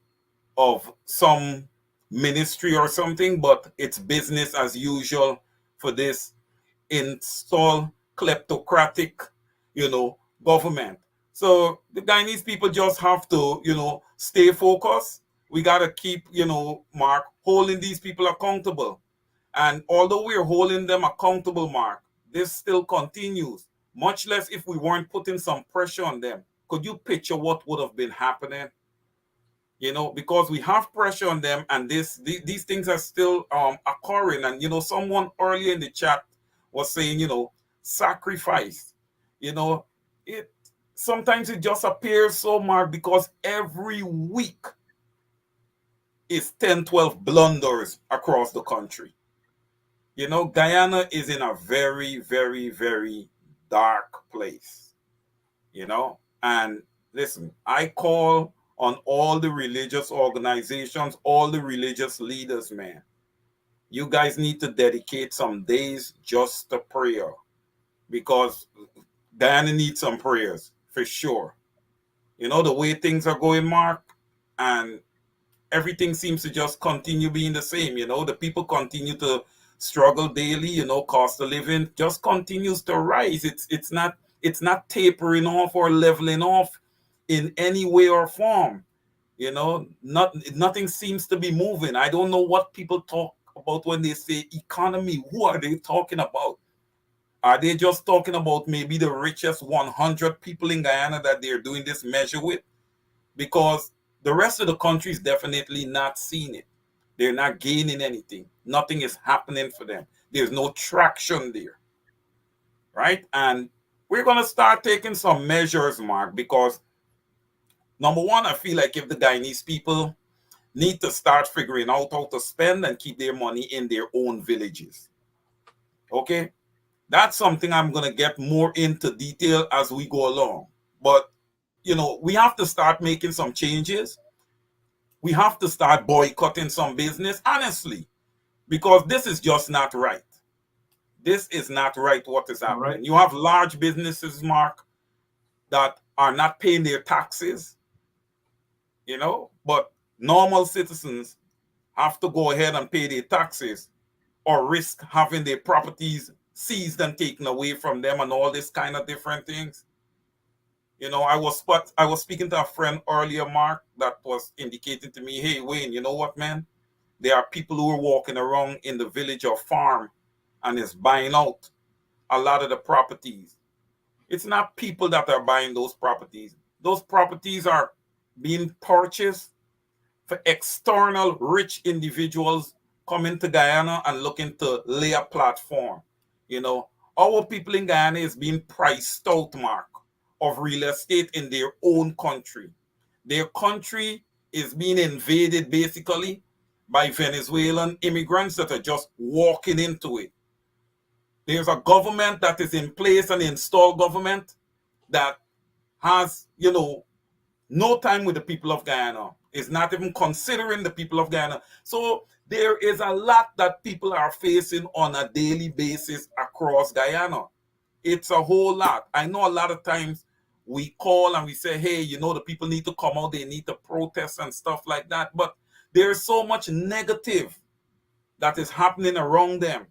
of some ministry or something, but it's business as usual for this install kleptocratic, you know, government. So the Guyanese people just have to, you know, stay focused. We got to keep, you know, Mark, holding these people accountable. And although we're holding them accountable, Mark, this still continues, much less if we weren't putting some pressure on them. Could you picture what would have been happening? You know, because we have pressure on them and these things are still occurring. And, you know, someone earlier in the chat was saying, you know, sacrifice, you know, sometimes it just appears so, Mark, because every week is 10, 12 blunders across the country. You know, Guyana is in a very, very, very dark place, you know, and listen, I call on all the religious organizations, all the religious leaders, man. You guys need to dedicate some days just to prayer, because Guyana needs some prayers for sure. You know, the way things are going, Mark, and everything seems to just continue being the same. You know, the people continue to struggle daily. You know, cost of living just continues to rise. It's not tapering off or leveling off in any way or form. You know, nothing seems to be moving. I don't know what people talk about when they say economy. Who are they talking about? Are they just talking about maybe the richest 100 people in Guyana that they're doing this measure with? Because the rest of the country is definitely not seeing it. They're not gaining anything. Nothing is happening for them. There's no traction there. Right? And we're going to start taking some measures, Mark, because number one, I feel like if the Guyanese people need to start figuring out how to spend and keep their money in their own villages. Okay? That's something I'm going to get more into detail as we go along. But, you know, we have to start making some changes. We have to start boycotting some business, honestly, because this is just not right. This is not right what is happening. Right. You have large businesses, Mark, that are not paying their taxes, you know, but normal citizens have to go ahead and pay their taxes or risk having their properties seized and taken away from them and all this kind of different things. You know, I was speaking to a friend earlier, Mark, that was indicating to me, hey, Wayne, you know what, man? There are people who are walking around in the village or farm and is buying out a lot of the properties. It's not people that are buying those properties. Those properties are being purchased for external rich individuals coming to Guyana and looking to lay a platform. You know, our people in Guyana is being priced out, Mark, of real estate in their own country. Their country is being invaded basically by Venezuelan immigrants that are just walking into it. There's a government that is in place, an installed government that has, you know, no time with the people of Guyana. Is not even considering the people of Guyana. So there is a lot that people are facing on a daily basis across Guyana. It's a whole lot. I know a lot of times we call and we say, hey, you know, the people need to come out, they need to protest and stuff like that. But there's so much negative that is happening around them.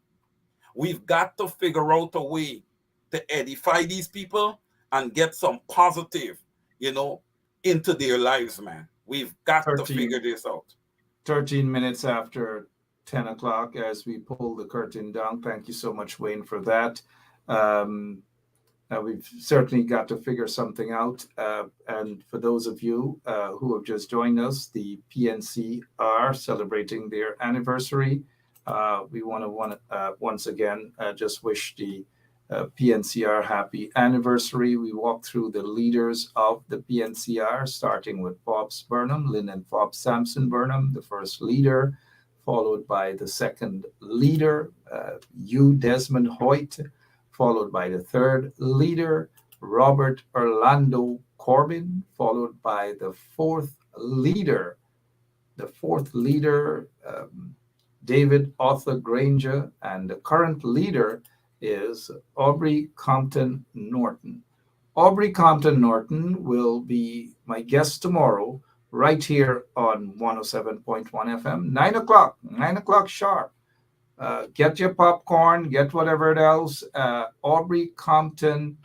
We've got to figure out a way to edify these people and get some positive, into their lives, man. We've got to 13, figure this out. 13 minutes after 10 o'clock as we pull the curtain down. Thank you so much, Wayne, for that. We've certainly got to figure something out. And for those of you who have just joined us, the PNC are celebrating their anniversary. We want to once again just wish the PNCR happy anniversary. We walk through the leaders of the PNCR, starting with Forbes Burnham, Lyndon Forbes Sampson Burnham, the first leader, followed by the second leader, Hugh Desmond Hoyt, followed by the third leader, Robert Orlando Corbin, followed by the fourth leader, David Arthur Granger, and the current leader is Aubrey Compton Norton. Aubrey Compton Norton will be my guest tomorrow, right here on 107.1 FM, 9 o'clock sharp. Get your popcorn, get whatever else. Aubrey Compton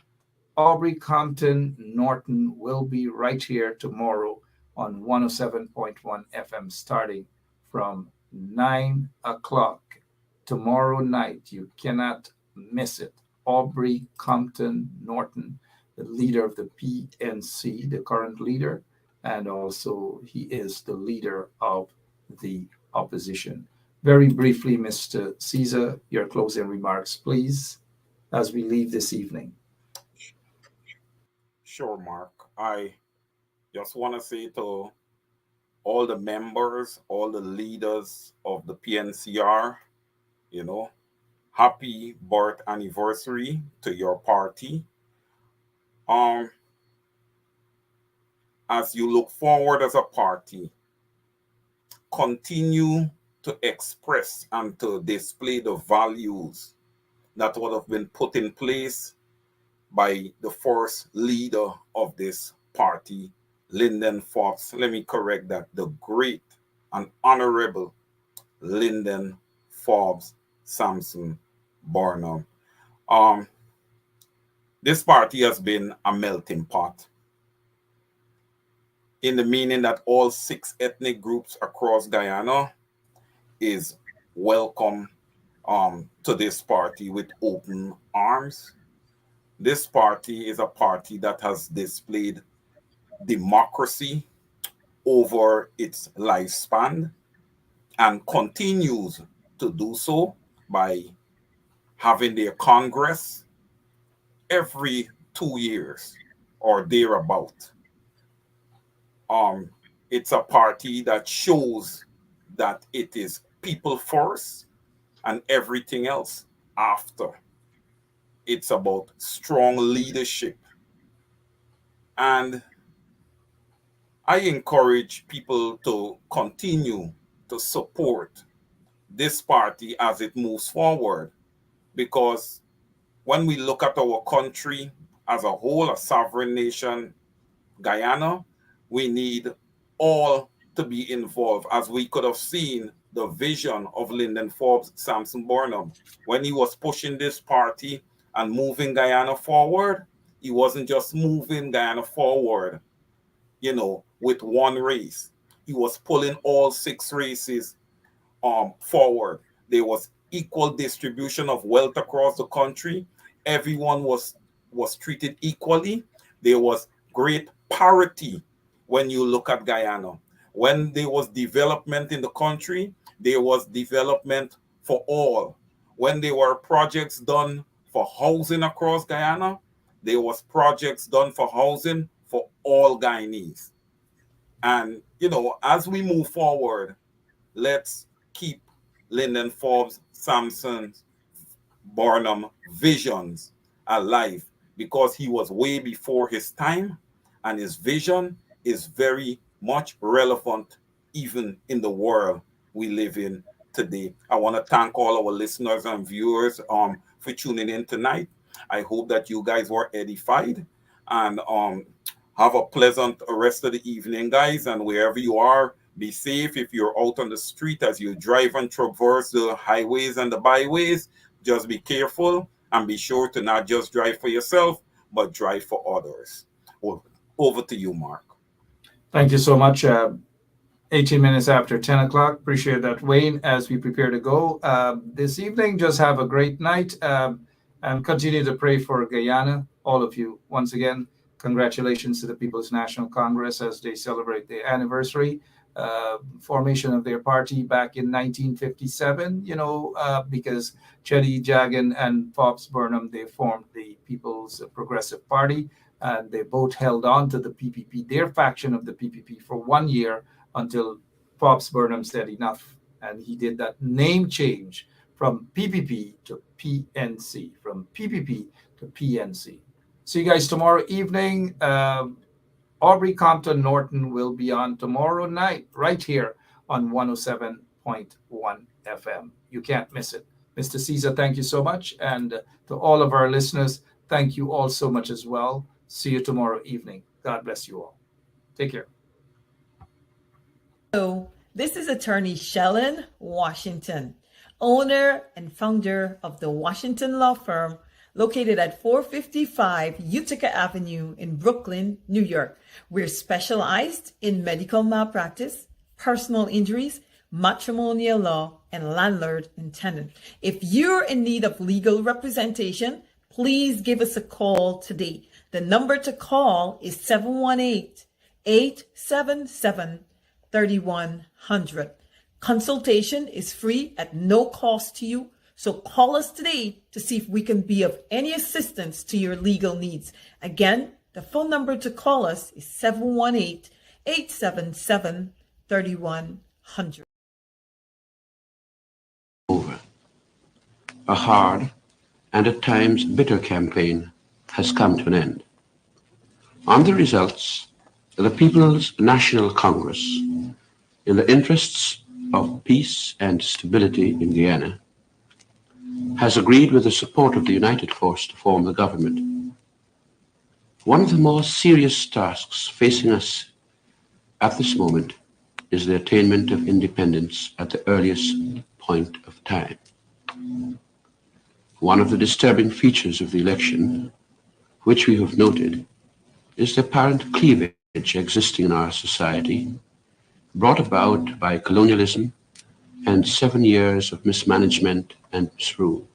Norton will be right here tomorrow on 107.1 FM, starting from 9 o'clock tomorrow night. You cannot miss it. Aubrey Compton Norton, the leader of the PNC, the current leader, and also he is the leader of the opposition. Very briefly, Mr. Caesar, your closing remarks, please, as we leave this evening. Sure, Mark. I just want to say to all the members, all the leaders of the PNCR, happy birth anniversary to your party. As you look forward as a party, continue to express and to display the values that would have been put in place by the first leader of this party, Lyndon Forbes. Let me correct that, the great and honorable Lyndon Forbes Sampson Burnham. This party has been a melting pot, in the meaning that all 6 ethnic groups across Guyana is welcome to this party with open arms. This party is a party that has displayed democracy over its lifespan and continues to do so by having their Congress every 2 years or thereabout. It's a party that shows that it is people first and everything else after. It's about strong leadership. And I encourage people to continue to support this party as it moves forward, because when we look at our country as a whole, a sovereign nation, Guyana, we need all to be involved, as we could have seen the vision of Lyndon Forbes Sampson Burnham. When he was pushing this party and moving Guyana forward, he wasn't just moving Guyana forward, with one race. He was pulling all 6 races forward. There was equal distribution of wealth across the country. Everyone was treated equally. There was great parity when you look at Guyana. When there was development in the country, there was development for all. When there were projects done for housing across Guyana, there was projects done for housing for all Guyanese. And, as we move forward, let's keep Lyndon Forbes Sampson Burnham visions alive, because he was way before his time, and his vision is very much relevant even in the world we live in today. I want to thank all our listeners and viewers for tuning in tonight. I hope that you guys were edified, and have a pleasant rest of the evening, guys. And wherever you are, be safe. If you're out on the street as you drive and traverse the highways and the byways, Just be careful and be sure to not just drive for yourself, but drive for others. Over to you, Mark. Thank you so much. 18 minutes after 10 o'clock. Appreciate that, Wayne, as we prepare to go this evening. Just have a great night and continue to pray for Guyana, all of you. Once again, congratulations to the People's National Congress as they celebrate the anniversary formation of their party back in 1957, because Chetty Jagan and Forbes Burnham, they formed the People's Progressive Party, and they both held on to the PPP, their faction of the PPP, for 1 year until Forbes Burnham said enough. And he did that name change from PPP to PNC, from PPP to PNC. See you guys tomorrow evening. Aubrey Compton Norton will be on tomorrow night right here on 107.1 FM. You can't miss it. Mr. Caesar, thank you so much. And to all of our listeners, thank you all so much as well. See you tomorrow evening. God bless you all. Take care. Hello, this is attorney Shellen Washington, owner and founder of the Washington Law Firm, located at 455 Utica Avenue in Brooklyn, New York. We're specialized in medical malpractice, personal injuries, matrimonial law, and landlord and tenant. If you're in need of legal representation, please give us a call today. The number to call is 718-877-3100. Consultation is free at no cost to you. So call us today to see if we can be of any assistance to your legal needs. Again, the phone number to call us is 718-877-3100. Over. A hard and at times bitter campaign has come to an end. On the results, the People's National Congress, in the interests of peace and stability in Guyana, has agreed with the support of the United Force to form the government. One of the more serious tasks facing us at this moment is the attainment of independence at the earliest point of time. One of the disturbing features of the election, which we have noted, is the apparent cleavage existing in our society, brought about by colonialism and 7 years of mismanagement and misrule.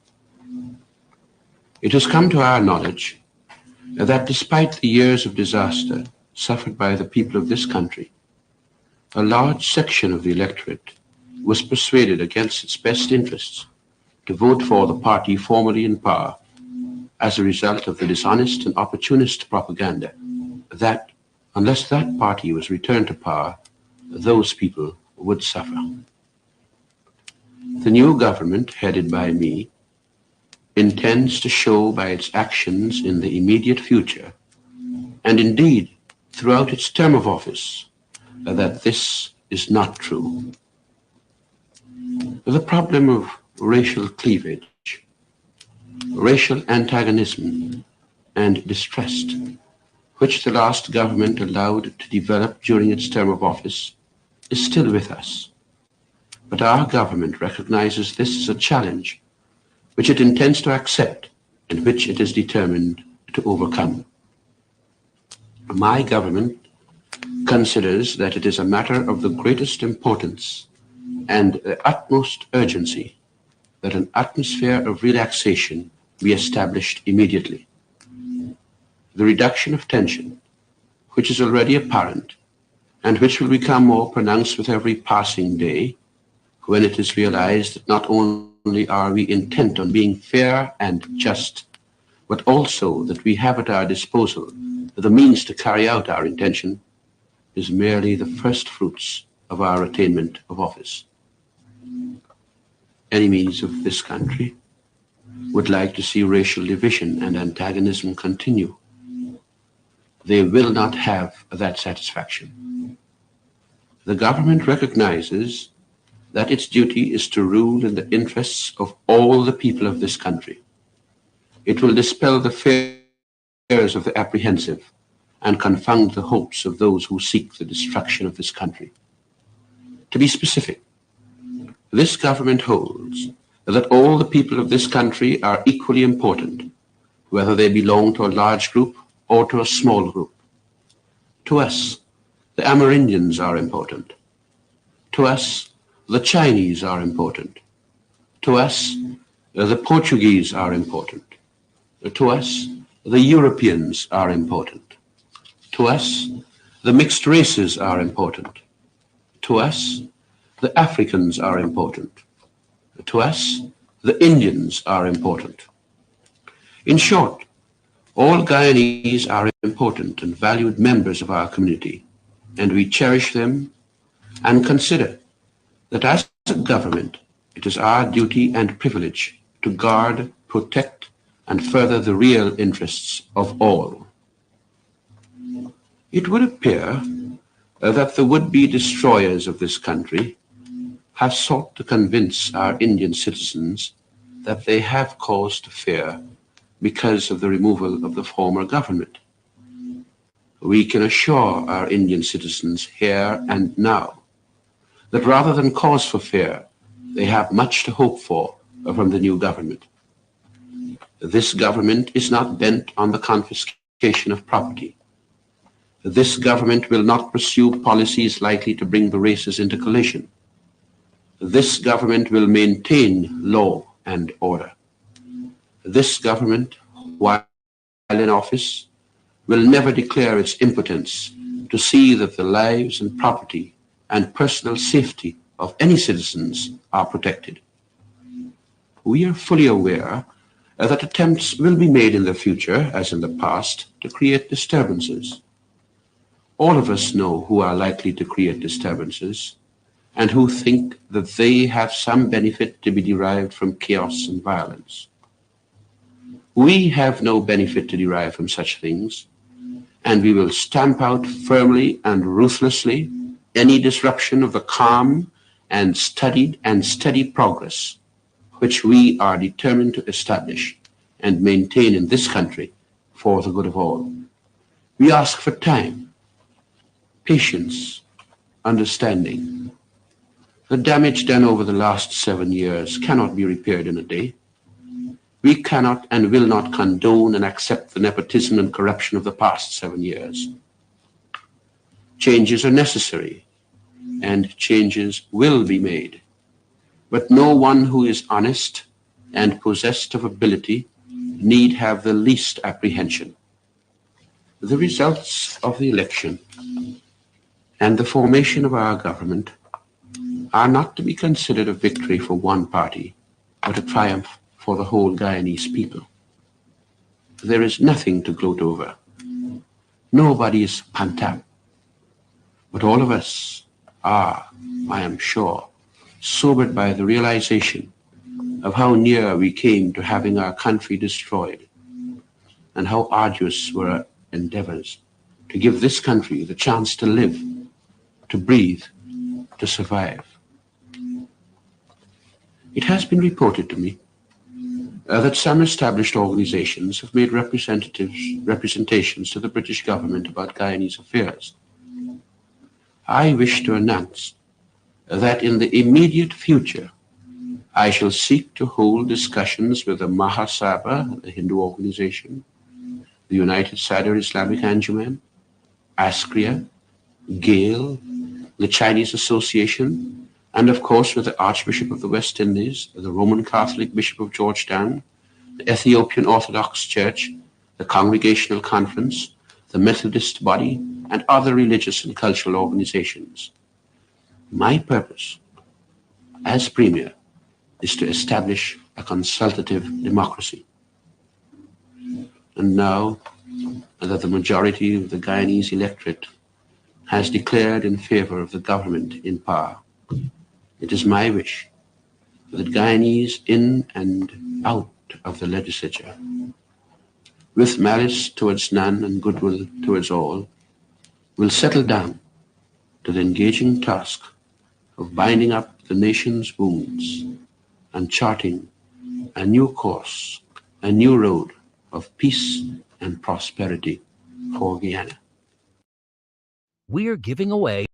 It has come to our knowledge that despite the years of disaster suffered by the people of this country, a large section of the electorate was persuaded against its best interests to vote for the party formerly in power as a result of the dishonest and opportunist propaganda that, unless that party was returned to power, those people would suffer. The new government, headed by me, intends to show by its actions in the immediate future, and indeed throughout its term of office, that this is not true. The problem of racial cleavage, racial antagonism, and distrust, which the last government allowed to develop during its term of office, is still with us. But our government recognizes this as a challenge which it intends to accept and which it is determined to overcome. My government considers that it is a matter of the greatest importance and the utmost urgency that an atmosphere of relaxation be established immediately. The reduction of tension, which is already apparent and which will become more pronounced with every passing day, when it is realized that not only are we intent on being fair and just, but also that we have at our disposal the means to carry out our intention, is merely the first fruits of our attainment of office. Enemies of this country would like to see racial division and antagonism continue. They will not have that satisfaction. The government recognizes that its duty is to rule in the interests of all the people of this country. It will dispel the fears of the apprehensive and confound the hopes of those who seek the destruction of this country. To be specific, this government holds that all the people of this country are equally important, whether they belong to a large group or to a small group. To us, the Amerindians are important. To us, the Chinese are important. To us, the Portuguese are important. To us, the Europeans are important. To us, the mixed races are important. To us, the Africans are important. To us, the Indians are important. In short, all Guyanese are important and valued members of our community, and we cherish them and consider that as a government, it is our duty and privilege to guard, protect, and further the real interests of all. It would appear that the would-be destroyers of this country have sought to convince our Indian citizens that they have cause to fear because of the removal of the former government. We can assure our Indian citizens here and now that rather than cause for fear, they have much to hope for from the new government. This government is not bent on the confiscation of property. This government will not pursue policies likely to bring the races into collision. This government will maintain law and order. This government, while in office, will never declare its impotence to see that the lives and property and personal safety of any citizens are protected. We are fully aware that attempts will be made in the future, as in the past, to create disturbances. All of us know who are likely to create disturbances and who think that they have some benefit to be derived from chaos and violence. We have no benefit to derive from such things, and we will stamp out firmly and ruthlessly any disruption of the calm and studied and steady progress which we are determined to establish and maintain in this country for the good of all. We ask for time, patience, understanding. The damage done over the last 7 years cannot be repaired in a day. We cannot and will not condone and accept the nepotism and corruption of the past 7 years. Changes are necessary, and changes will be made. But no one who is honest and possessed of ability need have the least apprehension. The results of the election and the formation of our government are not to be considered a victory for one party, but a triumph for the whole Guyanese people. There is nothing to gloat over. Nobody is pantap. But all of us are, I am sure, sobered by the realization of how near we came to having our country destroyed, and how arduous were our endeavors to give this country the chance to live, to breathe, to survive. It has been reported to me that some established organizations have made representations to the British government about Guyanese affairs. I wish to announce that in the immediate future, I shall seek to hold discussions with the Mahasabha, the Hindu organization, the United Sadr Islamic Anjuman, ASCRIA, GALE, the Chinese Association, and of course with the Archbishop of the West Indies, the Roman Catholic Bishop of Georgetown, the Ethiopian Orthodox Church, the Congregational Conference, the Methodist Body, and other religious and cultural organizations. My purpose as Premier is to establish a consultative democracy. And now that the majority of the Guyanese electorate has declared in favor of the government in power, it is my wish that Guyanese in and out of the legislature, with malice towards none and goodwill towards all, will settle down to the engaging task of binding up the nation's wounds and charting a new course, a new road of peace and prosperity for Guyana. We're giving away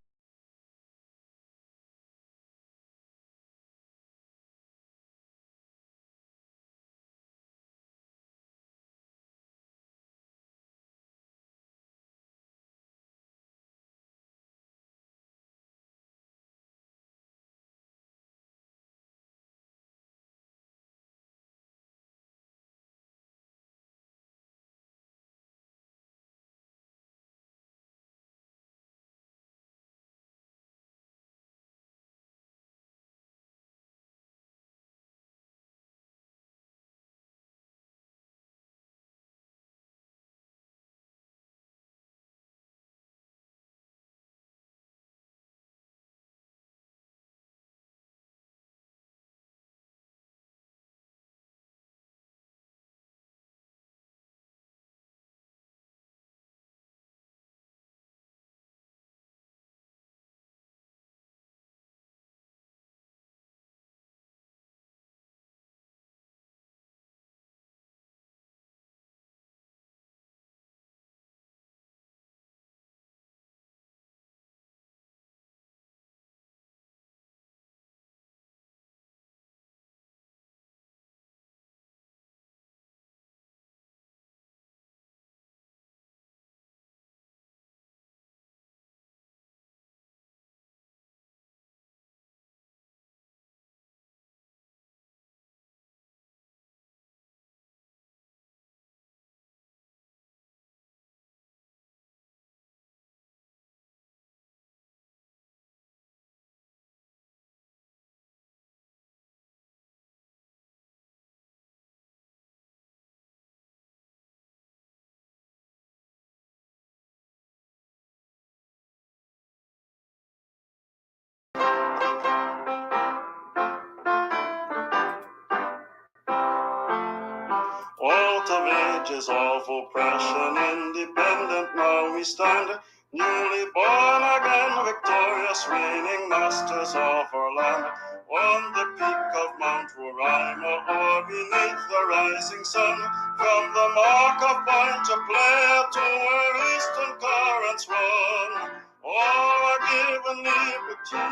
of ages of oppression, independent now we stand, newly born again, victorious, reigning masters of our land. On the peak of Mount Roraima, or beneath the rising sun, from the mark of Point to Player to where eastern currents run, all are given liberty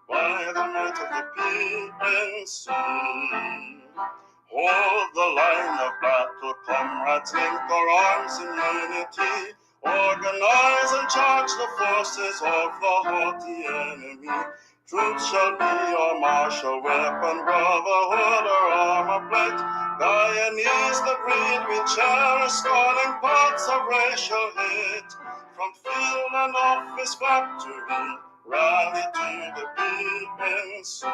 by the might of the PNC. Hold the line of battle, comrades, link our arms in unity. Organize and charge the forces of the haughty enemy. Truth shall be our martial weapon, brotherhood our armor plate. Guyanese the breed we cherish, scorning parts of racial hate. From field and office factory, rally to the PNC.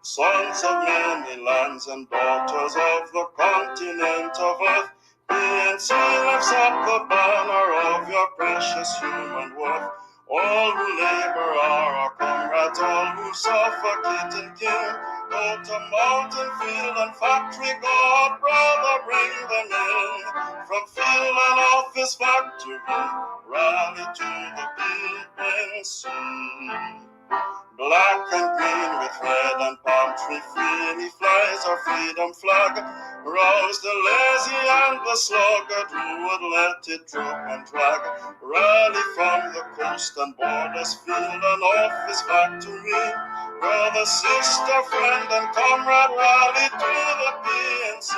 Sons of many lands and daughters of the continent of earth, PNC lifts up the banner of your precious human worth. All who labor are our comrades, all who suffocate and kill. Go to mountain, field, and factory, God, brother, bring them in. From field and office factory, rally to the PNC. Black and green with red and palm tree freely flies our freedom flag. Rouse the lazy and the sluggard who would let it droop and drag. Rally from the coast and borders, field and office factory. Brother, sister, friend and comrade, rally to the PNC.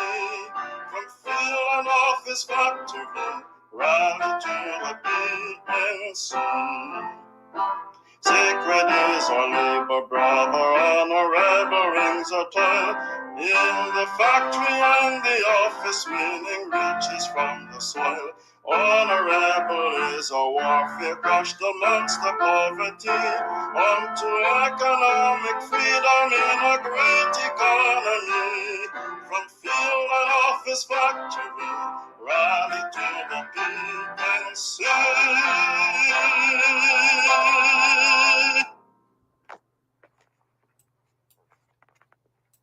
From field and office factory, rally to the PNC. Sacred is our labor, brother, honorable rings our toil. In the factory and the office, winning riches from the soil. Honorable is our warfare, crushed amongst the poverty. Unto economic freedom in a great economy. From field and office factory, rally to the PNC.